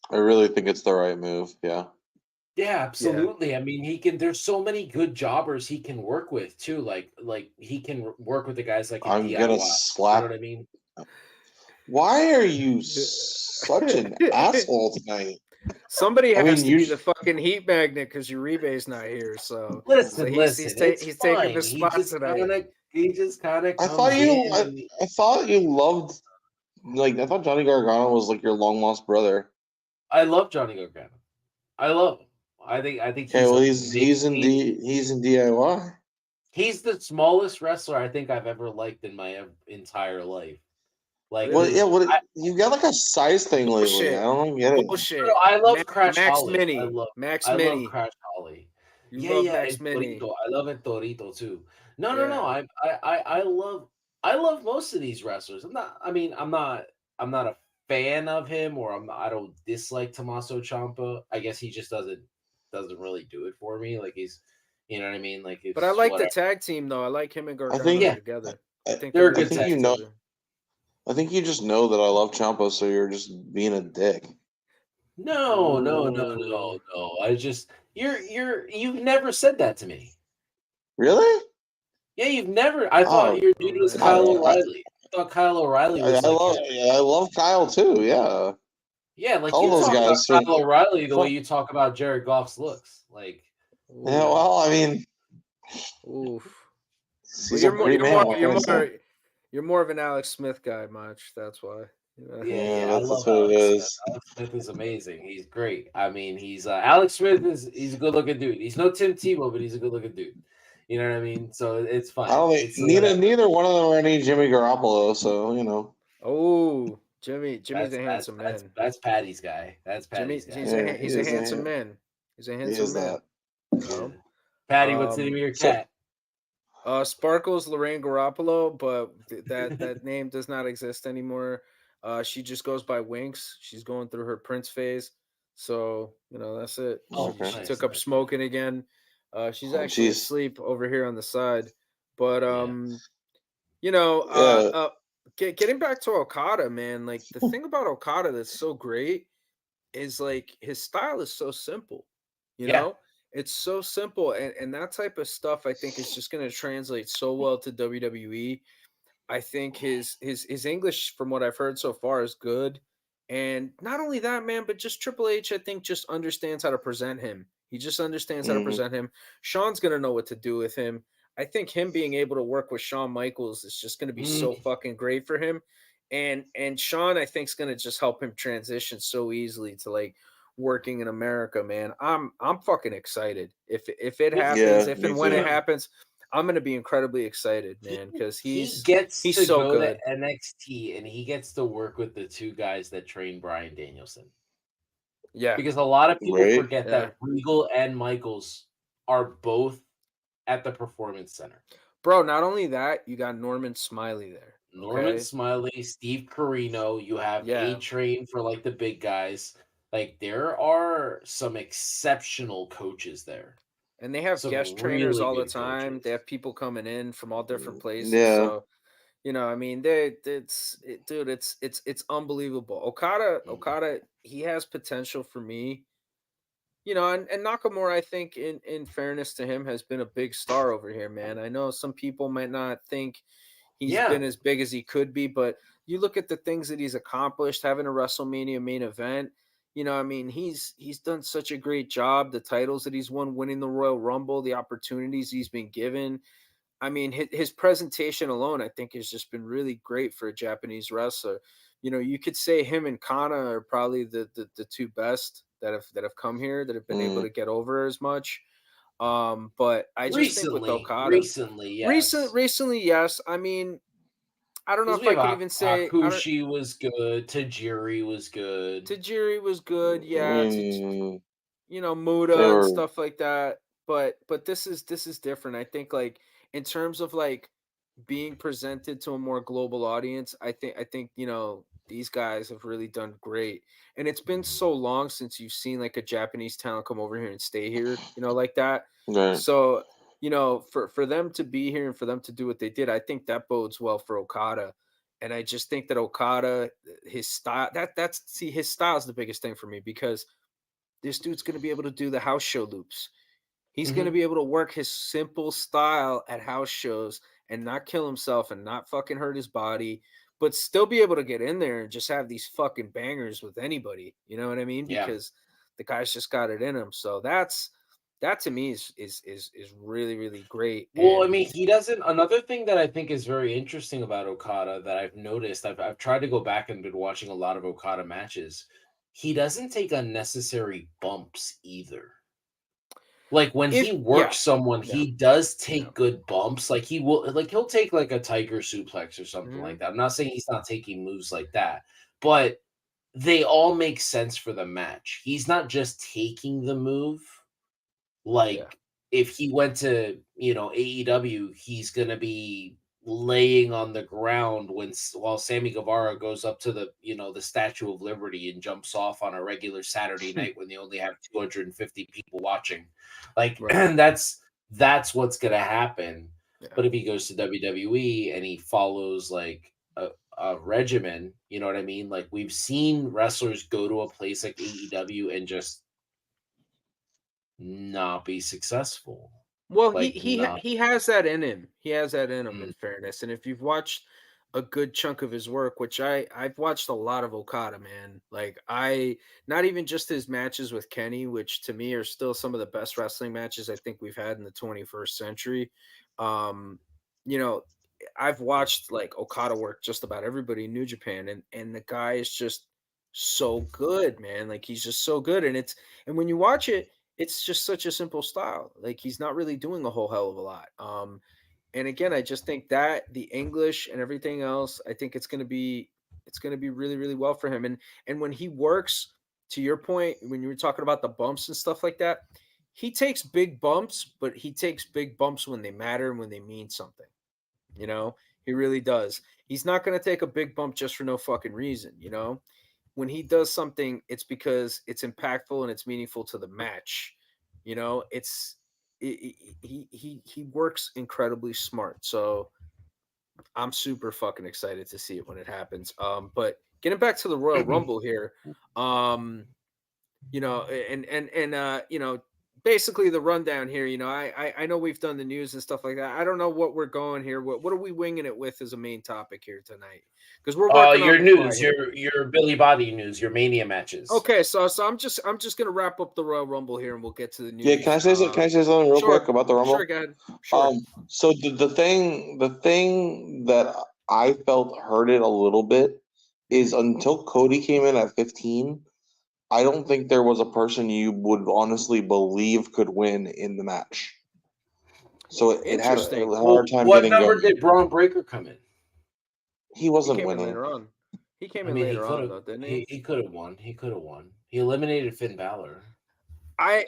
I really think it's the right move. Yeah. Yeah, absolutely. I mean, he can. There's so many good jobbers he can work with too. Like he can work with the guys like I'm DIY. gonna You slap. know what I mean? Why are you such an asshole tonight? Somebody I has mean, to be the fucking heat magnet because Uribe's not here. So Listen, he's it's taking fine. the spot tonight. He just kind of. I thought you loved, like, I thought Johnny Gargano was like your long lost brother. I love Johnny Gargano. I love him. I think Okay, well he's in DIY. He's the smallest wrestler I think I've ever liked in my entire life. Like, Well, yeah, you got like a size thing lately. Bullshit. I don't get it. Bullshit. I love Crash Max Holly. Mini. I love Crash Holly. You love Max and Mini. Torito. I love it Torito too. No. I love most of these wrestlers. I'm not a fan of him, or I don't dislike Tommaso Ciampa. I guess he just doesn't really do it for me. Like he's, you know what I mean? Like, it's But I like whatever. the tag team though. I like him and Gargano think- together. I I think they're a really good good tag team. together. I think you just know that I love Ciampa, so you're just being a dick. No. I just you've never said that to me. Really? Yeah, you've never. I thought your dude was man. Kyle O'Reilly. I thought Kyle O'Reilly was. I love Kyle too. Yeah. Yeah, like all you those talk guys about are- Kyle O'Reilly the way you talk about Jared Goff's looks. Like, Yeah. Well, I mean, Oof. he's a great man. What can I say? You're more of an Alex Smith guy, Much. That's why. yeah, I that's love what it Alex is. Smith. Alex Smith is amazing. He's great. I mean, he's Alex Smith he's a good looking dude. He's no Tim Tebow, but he's a good looking dude. You know what I mean? So it's fine. I don't think neither one of them are any Jimmy Garoppolo, so you know. Oh, Jimmy's a handsome man. That's Patty's guy. That's Patty's guy. He's a handsome man. He's a handsome man. That. Patty, what's the name of your cat? Sparkles Lorraine Garoppolo, but that name does not exist anymore. She just goes by Winks. She's going through her Prince phase, so you know that's it. Okay. She took up smoking again. She's actually asleep over here on the side, but you know, getting back to Okada, man. Like the thing about Okada that's so great is like his style is so simple. You know. It's so simple, and that type of stuff I think is just going to translate so well to WWE. I think his English, from what I've heard so far, is good, and not only that, man, but just Triple H, I think, just understands how to present him. He just understands how to present him. Sean's going to know what to do with him. I think him being able to work with Shawn Michaels is just going to be so fucking great for him, and Sean, I think, is going to just help him transition so easily to like working in America, man. I'm fucking excited. If it happens, if and when it happens, I'm gonna be incredibly excited, man, because he's to so go good. to NXT and he gets to work with the two guys that train Bryan Danielson. Yeah, because a lot of people forget that Regal and Michaels are both at the Performance Center. Bro, not only that, you got Norman Smiley there. Norman Smiley, Steve Carino, you have A-Train for like the big guys. Like there are some exceptional coaches there. And they have guest trainers all the time. Coaches. They have people coming in from all different places. Yeah. So You know, I mean, dude, it's unbelievable. Okada, he has potential for me. You know, and Nakamura, I think, in fairness to him, has been a big star over here, man. I know some people might not think he's Yeah. been as big as he could be, but you look at the things that he's accomplished, having a WrestleMania main event. You know, I mean, he's done such a great job. The titles that he's won, winning the Royal Rumble, the opportunities he's been given. I mean, his presentation alone, I think, has just been really great for a Japanese wrestler. You know, you could say him and Kana are probably the two best that have come here that have been able Mm. to get over as much. But I just think with Okada, Recently, yes. recently, yes. I mean, I don't know Because if we I have could even say I don't. Hakushi was good, Tajiri was good. Tajiri was good, yeah. Mm, You know, they Muda and were. stuff like that. But this is different. I think like in terms of like being presented to a more global audience, I think you know these guys have really done great. And it's been so long since you've seen like a Japanese talent come over here and stay here, you know, like that. Right. So, you know, for them to be here and for them to do what they did, I think that bodes well for Okada. And I just think that Okada, his style, that's see, his style is the biggest thing for me because this dude's going to be able to do the house show loops. He's going to Mhm. be able to work his simple style at house shows and not kill himself and not fucking hurt his body, but still be able to get in there and just have these fucking bangers with anybody. You know what I mean? Yeah. Because the guy's just got it in him. So that to me is really really great. Well, I And mean, he doesn't. Another thing that I think is very interesting about Okada that I've noticed, I've tried to go back and been watching a lot of Okada matches. He doesn't take unnecessary bumps either. Like when he if yeah works someone, yeah he does yeah take good bumps. Like he'll take like a tiger suplex or something hmm like that. I'm not saying he's not taking moves like that, but they all make sense for the match. He's not just taking the move. yeah Like if he went to, AEW, he's gonna be laying on the ground while Sammy Guevara goes up to the Statue of Liberty and jumps off on a regular Saturday night when they only have 250 people watching. Like right that's what's gonna happen. yeah But if he goes to WWE and he follows like a regimen, you know what I mean? Like we've seen wrestlers go to a place like AEW and just not be successful. Well, he Like, he ha- not he has that in him. He has that in him. mm, In fairness, and if you've watched a good chunk of his work, which I've watched a lot of Okada, man. Like I not even just his matches with Kenny, which to me are still some of the best wrestling matches I think we've had in the 21st century. Um, you know, I've watched like Okada work just about everybody in New Japan, and the guy is just so good, man. Like he's just so good, and when you watch it, it's just such a simple style. Like he's not really doing a whole hell of a lot. And again, I just think that the English and everything else, I think it's gonna be really, really well for him. And when he works, to your point, when you were talking about the bumps and stuff like that, he takes big bumps, but he takes big bumps when they matter and when they mean something. You know, he really does. He's not gonna take a big bump just for no fucking reason, you know? When he does something, it's because it's impactful and it's meaningful to the match. You know, he works incredibly smart. So I'm super fucking excited to see it when it happens. But getting back to the Royal Rumble here, um, basically the rundown here. I know we've done the news and stuff like that. I don't know what we're going here. What are we winging it with as a main topic here tonight? Because we're working on your the fly news, here. your Billy Body news, your Mania matches. Okay, so I'm just gonna wrap up the Royal Rumble here, and we'll get to the Yeah, news. can I say something real Sure, quick about the sure, Rumble? go ahead. Sure. So the thing that I felt hurt it a little bit is until Cody came in at 15, I don't think there was a person you would honestly believe could win in the match. So it had a Interesting. Well, hard time what getting number going. did Braun Breaker come in? He He wasn't came in winning. later on. He came I in mean, he later could on have though, didn't he, he? he could have won. He could have won. He eliminated Finn Balor.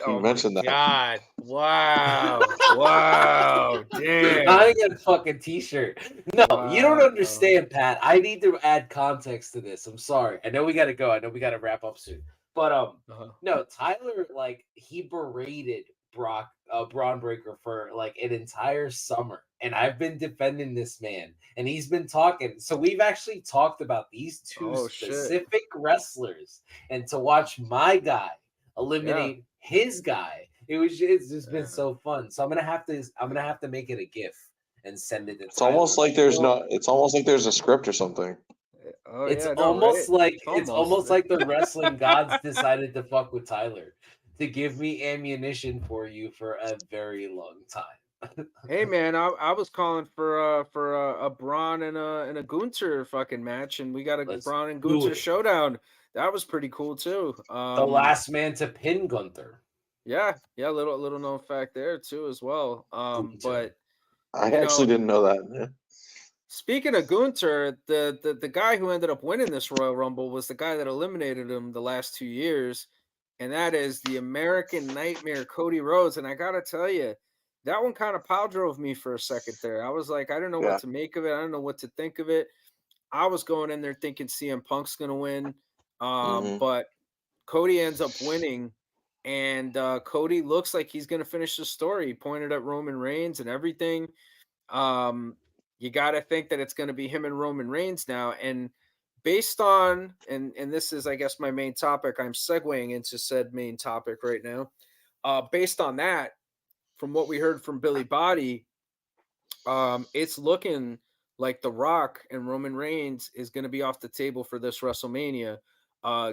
You Oh my mentioned that. god! Wow! Wow! Damn! I get a fucking t-shirt. No, you don't Wow! understand, Pat. I need to add context to this. I'm sorry. I know we gotta go. I know we gotta wrap up soon. But Uh-huh. no, Tyler, like he berated Braun Breaker for like an entire summer, and I've been defending this man, and he's been talking. So we've actually talked about these two specific wrestlers, and to watch my guy eliminate his guy, it's just been so fun. So I'm gonna have to make it a GIF and send it to It's almost like there's a script or something. Oh, it's yeah, almost right? like it's almost like the wrestling gods decided to fuck with Tyler to give me ammunition for you for a very long time. Hey man, I was calling for a Braun and a Gunter fucking match, and we got a Let's Braun and do Gunter it. showdown. That was pretty cool too. The last man to pin Gunther. Yeah, little known fact there too as well. But I actually didn't know that. Yeah. Speaking of Gunter, the guy who ended up winning this Royal Rumble was the guy that eliminated him the last 2 years, and that is the American Nightmare, Cody Rhodes. And I gotta tell you, that one kind of power drove me for a second there. I was like, I don't know what to make of it. I don't know what to think of it. I was going in there thinking CM Punk's gonna win, but Cody ends up winning, and Cody looks like he's gonna finish the story. He pointed at Roman Reigns and everything. You got to think that it's going to be him and Roman Reigns now. And based on, and this is, I guess, my main topic, I'm segueing into said main topic right now. Based on that, from what we heard from Billi Bhatti, it's looking like The Rock and Roman Reigns is going to be off the table for this WrestleMania,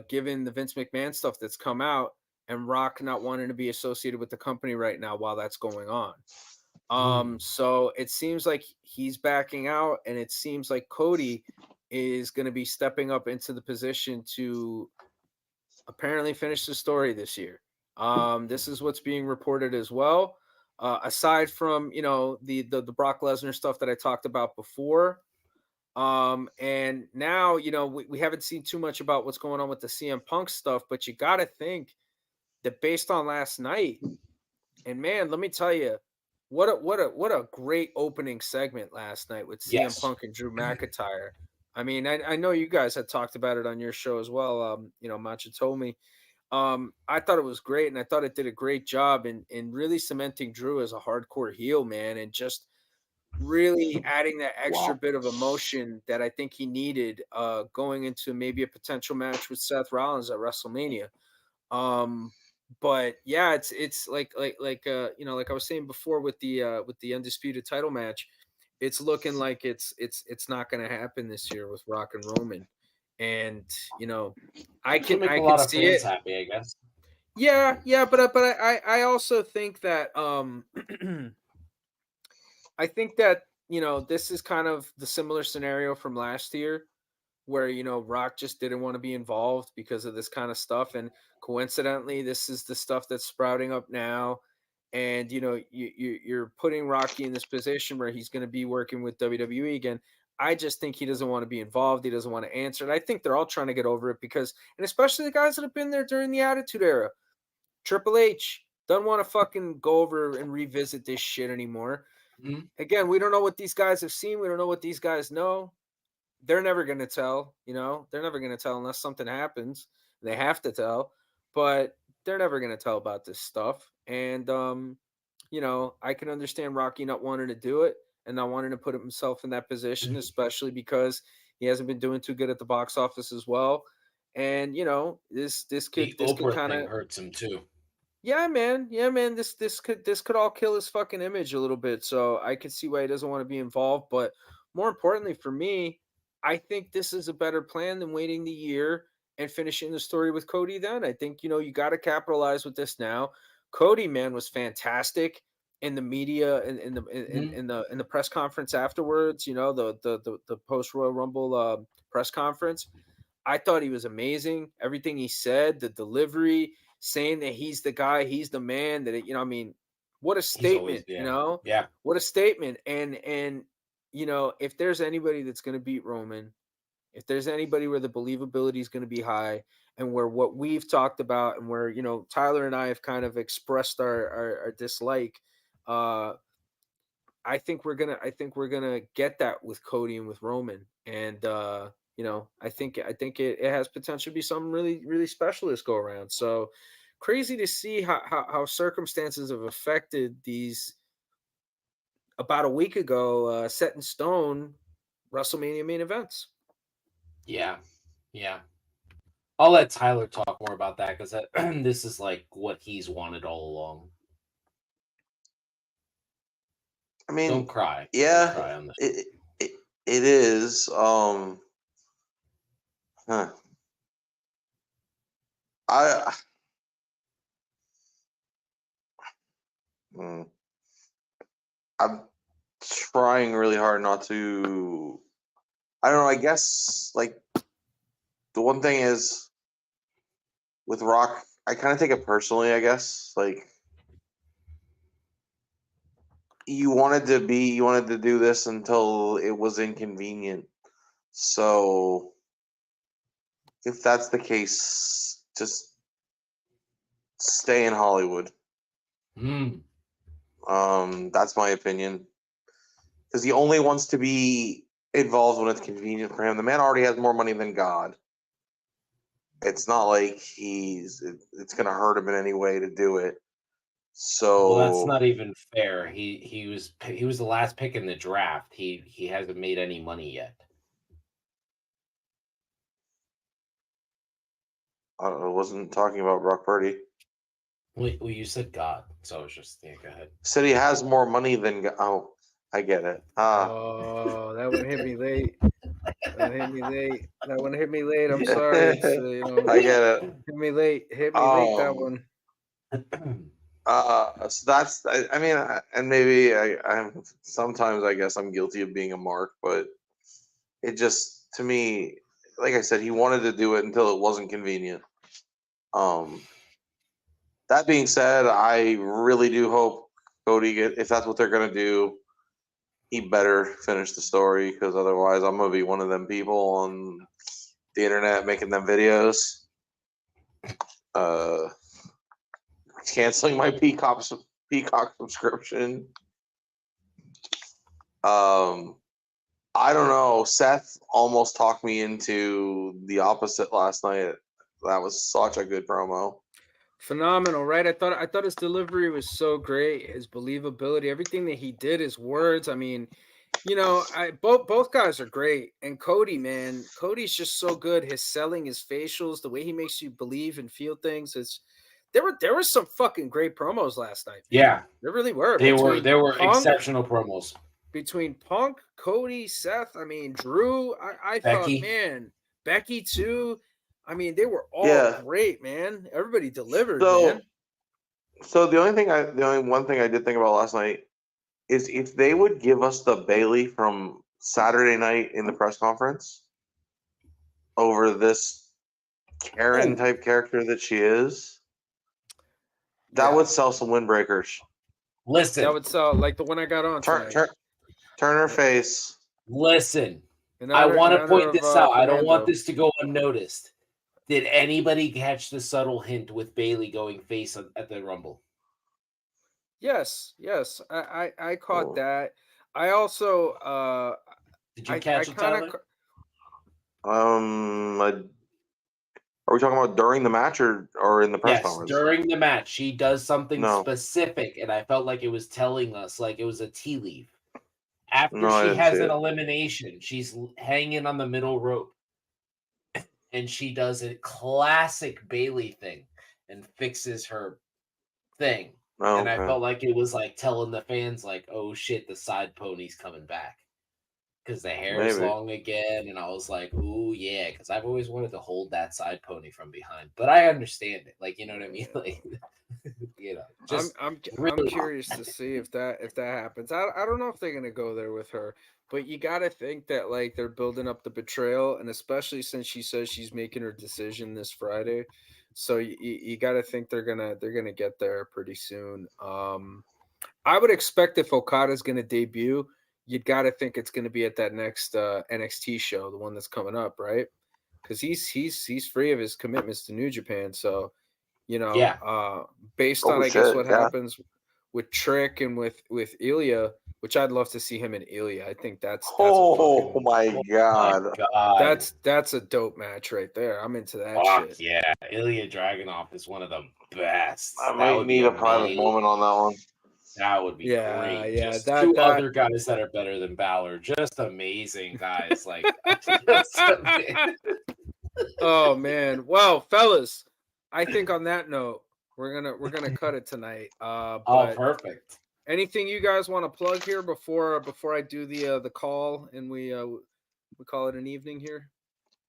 given the Vince McMahon stuff that's come out and Rock not wanting to be associated with the company right now while that's going on. So it seems like he's backing out, and it seems like Cody is going to be stepping up into the position to apparently finish the story this year. This is what's being reported as well. Aside from, the Brock Lesnar stuff that I talked about before. And now, we haven't seen too much about what's going on with the CM Punk stuff, but you got to think that based on last night, and man, let me tell you, what a great opening segment last night with CM Punk and Drew McIntyre. I mean, I know you guys had talked about it on your show as well. Macho told me. I thought it was great, and I thought it did a great job in really cementing Drew as a hardcore heel, man, and just really adding that extra bit of emotion that I think he needed going into maybe a potential match with Seth Rollins at WrestleMania. But yeah, it's like I was saying before with the undisputed title match, it's looking like it's not going to happen this year with Rock and Roman, and I can see it. Happy, I guess. Yeah, but I also think that I think that this is kind of the similar scenario from last year, where Rock just didn't want to be involved because of this kind of stuff, and coincidentally this is the stuff that's sprouting up now, and you're putting Rocky in this position where he's going to be working with WWE again. I just think he doesn't want to be involved. He doesn't want to answer, and I think they're all trying to get over it, because, and especially the guys that have been there during the Attitude Era. Triple H doesn't want to fucking go over and revisit this shit anymore. Again, we don't know what these guys have seen. We don't know what these guys know. They're never going to tell, they're never going to tell unless something happens. They have to tell, but they're never going to tell about this stuff. And, I can understand Rocky not wanting to do it and not wanting to put himself in that position, especially because he hasn't been doing too good at the box office as well. And, this could kind of hurts him too. Yeah, man. This could all kill his fucking image a little bit. So I could see why he doesn't want to be involved. But more importantly for me, I think this is a better plan than waiting the year and finishing the story with Cody then. I think, you got to capitalize with this now. Cody, man, was fantastic in the media and in the press conference afterwards, the post Royal Rumble press conference. I thought he was amazing. Everything he said, the delivery, saying that he's the guy, he's the man, that what a statement, Yeah. What a statement. And if there's anybody that's going to beat Roman, if there's anybody where the believability is going to be high, and where what we've talked about, and where Tyler and I have kind of expressed our dislike, I think we're gonna get that with Cody and with Roman, and I think it has potential to be something really, really special this go around. So crazy to see how circumstances have affected these about a week ago set in stone WrestleMania main events. Yeah. I'll let Tyler talk more about that because this is like what he's wanted all along. I mean, Don't cry. Yeah, Don't cry on this. it is. I'm trying really hard not to. I don't know. I guess like the one thing is with Rock, I kind of take it personally. I guess like you wanted to do this until it was inconvenient. So if that's the case, just stay in Hollywood. That's my opinion. Because he only wants to be involved when it's convenient for him. The man already has more money than God. It's not like it's going to hurt him in any way to do it. So well, that's not even fair. He was the last pick in the draft. He hasn't made any money yet. I wasn't talking about Brock Purdy. Well, you said God, so I was just go ahead. Said he has more money than God. Oh, I get it. Oh, that one hit me late. That one hit me late. I'm sorry. It's, I get it. Hit me late. That one. So that's. I mean, and maybe I'm sometimes I guess I'm guilty of being a mark, but it just to me, like I said, he wanted to do it until it wasn't convenient. That being said, I really do hope Cody if that's what they're gonna do, he better finish the story because otherwise I'm gonna be one of them people on the internet making them videos. Canceling my Peacock subscription. I don't know. Seth almost talked me into the opposite last night. That was such a good promo. Phenomenal, right? I thought his delivery was so great, his believability, everything that he did, his words. I mean, both guys are great. And Cody, man, Cody's just so good. His selling, his facials, the way he makes you believe and feel things. There were some fucking great promos last night. Man. Yeah, there really were. There were exceptional promos between Punk, Cody, Seth. I mean, Drew. I thought, man, Becky too. I mean, they were all great, man. Everybody delivered, man. So the only one thing I did think about last night is if they would give us the Bailey from Saturday night in the press conference over this Karen type character that she is, that would sell some windbreakers. Listen, that would sell like the one I got on. Turn her face. Listen, I want to point this out. I don't want this to go unnoticed. Did anybody catch the subtle hint with Bailey going face at the Rumble? Yes. I caught that. I also did you catch it, Tyler? Are we talking about during the match or in the press conference? During the match, she does something specific, and I felt like it was telling us like it was a tea leaf. After she has an elimination, she's hanging on the middle rope. And she does a classic Bailey thing and fixes her thing. And I felt like it was like telling the fans, like, oh shit, the side pony's coming back. Because the hair is long again. And I was like, ooh, yeah. Because I've always wanted to hold that side pony from behind. But I understand it. Like, you know what I mean? Like, just I'm curious to see if that happens. I don't know if they're gonna go there with her. But you got to think that like they're building up the betrayal, and especially since she says she's making her decision this Friday, so you got to think they're gonna get there pretty soon. I would expect if Okada's gonna debut, you'd got to think it's gonna be at that next NXT show, the one that's coming up, right? Because he's free of his commitments to New Japan, so based on I guess what happens Trick and with Ilya, which I'd love to see him in Ilya. I think that's Oh my god. that's a dope match right there. I'm into that Fuck shit. yeah. Ilya Dragunov is one of the best. I That might would need be a private amazing. moment on that one. That would be Yeah, great. yeah, Just that- two that- other guys that are better than Balor. Just amazing guys. Like, just amazing. Oh man. Well, fellas, I think on that note, we're gonna cut it tonight. Oh, But perfect. anything you guys want to plug here before I do the call and we call it an evening here?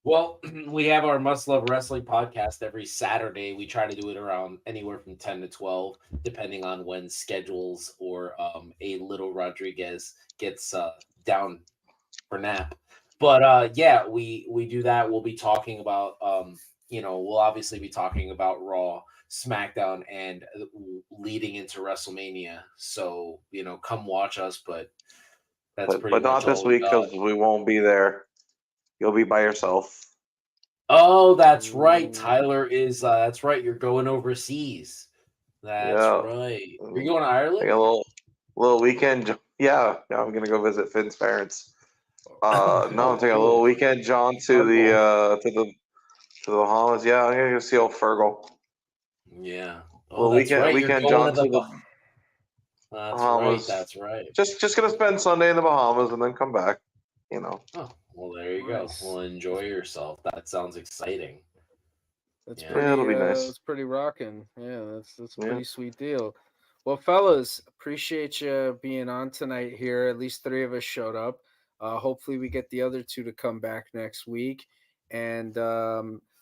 Well, we have our Must Love Wrestling podcast every Saturday. We try to do it around anywhere from 10 to 12, depending on when schedules or a little Rodriguez gets down for nap. But yeah, we do that. We'll be talking about, we'll obviously be talking about Raw, SmackDown, and leading into WrestleMania. So, come watch us, but that's pretty But much not this all we week got. because we won't be there. You'll be by yourself. Oh, that's right. Tyler is. That's right. You're going overseas. That's Yeah. right. You're going to Ireland? Like a little weekend. Yeah, I'm gonna go visit Finn's parents. No, I'm taking a little weekend, John, to the Bahamas. Yeah, I'm gonna go see old Fergal. Yeah. Well, Oh, that's right. weekend, You're John, going to the That's Bahamas. right. That's right. Just gonna spend Sunday in the Bahamas and then come back. Oh, well, there you Nice. go. Well, enjoy yourself. That sounds exciting. That's Yeah. pretty. Yeah, it'll be nice. That's pretty rocking. Yeah, that's a Yeah. pretty sweet deal. Well, fellas, appreciate you being on tonight here. At least 3 of us showed up. Hopefully, we get the other 2 to come back next week. And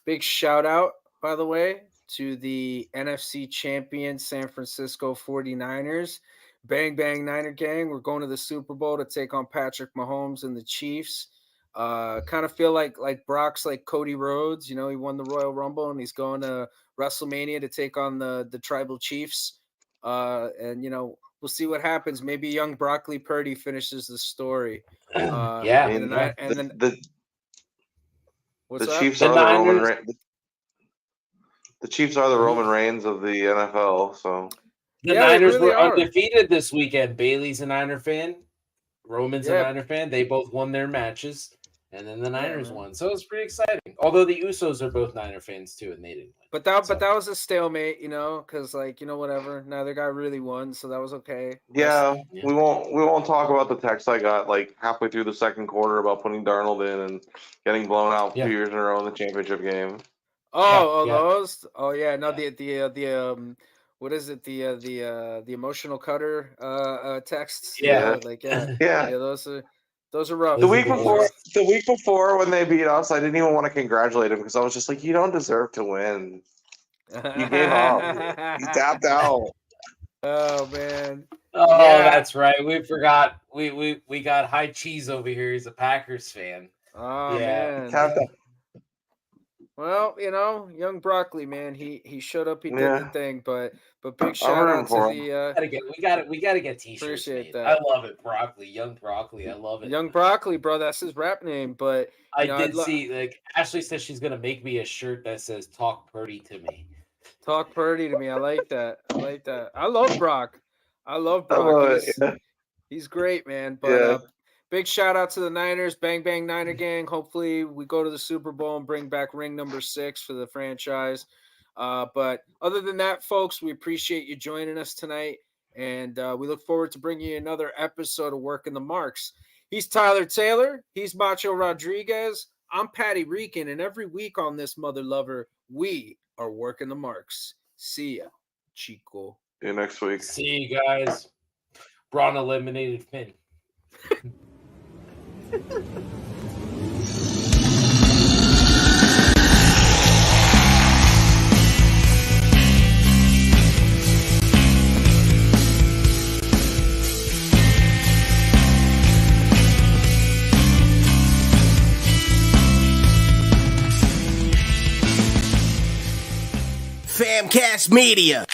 big shout out, by the way, to the NFC champion San Francisco 49ers. Bang, bang, Niner gang. We're going to the Super Bowl to take on Patrick Mahomes and the Chiefs. Kind of feel like Brock's like Cody Rhodes. He won the Royal Rumble and he's going to WrestleMania to take on the Tribal Chiefs. And we'll see what happens. Maybe young Broccoli Purdy finishes the story. Yeah. And then The what's the up? Chiefs The are the Roman Niners- Reigns. The Chiefs are the Roman Reigns of the NFL. So The Yeah, they Niners really were are. undefeated this weekend. Bailey's a Niner fan. Roman's Yeah. a Niner fan. They both won their matches. And then the Niners man. won. So it's pretty exciting. Although the Usos are both Niner fans too, and they didn't win. But that So- was a stalemate, because whatever. Neither guy really won, so that was okay. yeah, Yeah. we won't talk about the text I got like halfway through the second quarter about putting Darnold in and getting blown out Yeah. 2 years in a row in the championship game. Oh, Yeah. those. Oh yeah, no, Yeah. the what is it? The emotional cutter texts. Yeah. Yeah. Those are rough. The Those week are before, rough. when they beat us, I didn't even want to congratulate him because I was just like, you don't deserve to win. You gave up. You tapped out. Oh man. Oh, Yeah. that's right. We forgot. We got High Cheese over here. He's a Packers fan. Oh Yeah. man. Tapped out. Well, young Broccoli, man, he showed up, he did the Yeah. thing, but big shout rooting out to for him. We gotta get t-shirts Appreciate made. that. I love it, Broccoli, Young Broccoli. I love it. Young Broccoli, bro. That's his rap name. But I I'd did see, like, Ashley says she's gonna make me a shirt that says "Talk Purdy to me." talk Purdy to me. I like that. I love Brock. I love I Brock. love it, He's, yeah. he's great, man. But Yeah. big shout out to the Niners. Bang bang Niner gang. Hopefully we go to the Super Bowl and bring back ring number 6 for the franchise. But other than that, folks, we appreciate you joining us tonight. And we look forward to bringing you another episode of Working the Marks. He's Tyler Taylor. He's Macho Rodriguez. I'm Patty Rican. And every week on this Mother Lover, we are working the marks. See ya, Chico. See you next week. See you guys. Braun eliminated Finn. Famcast Media.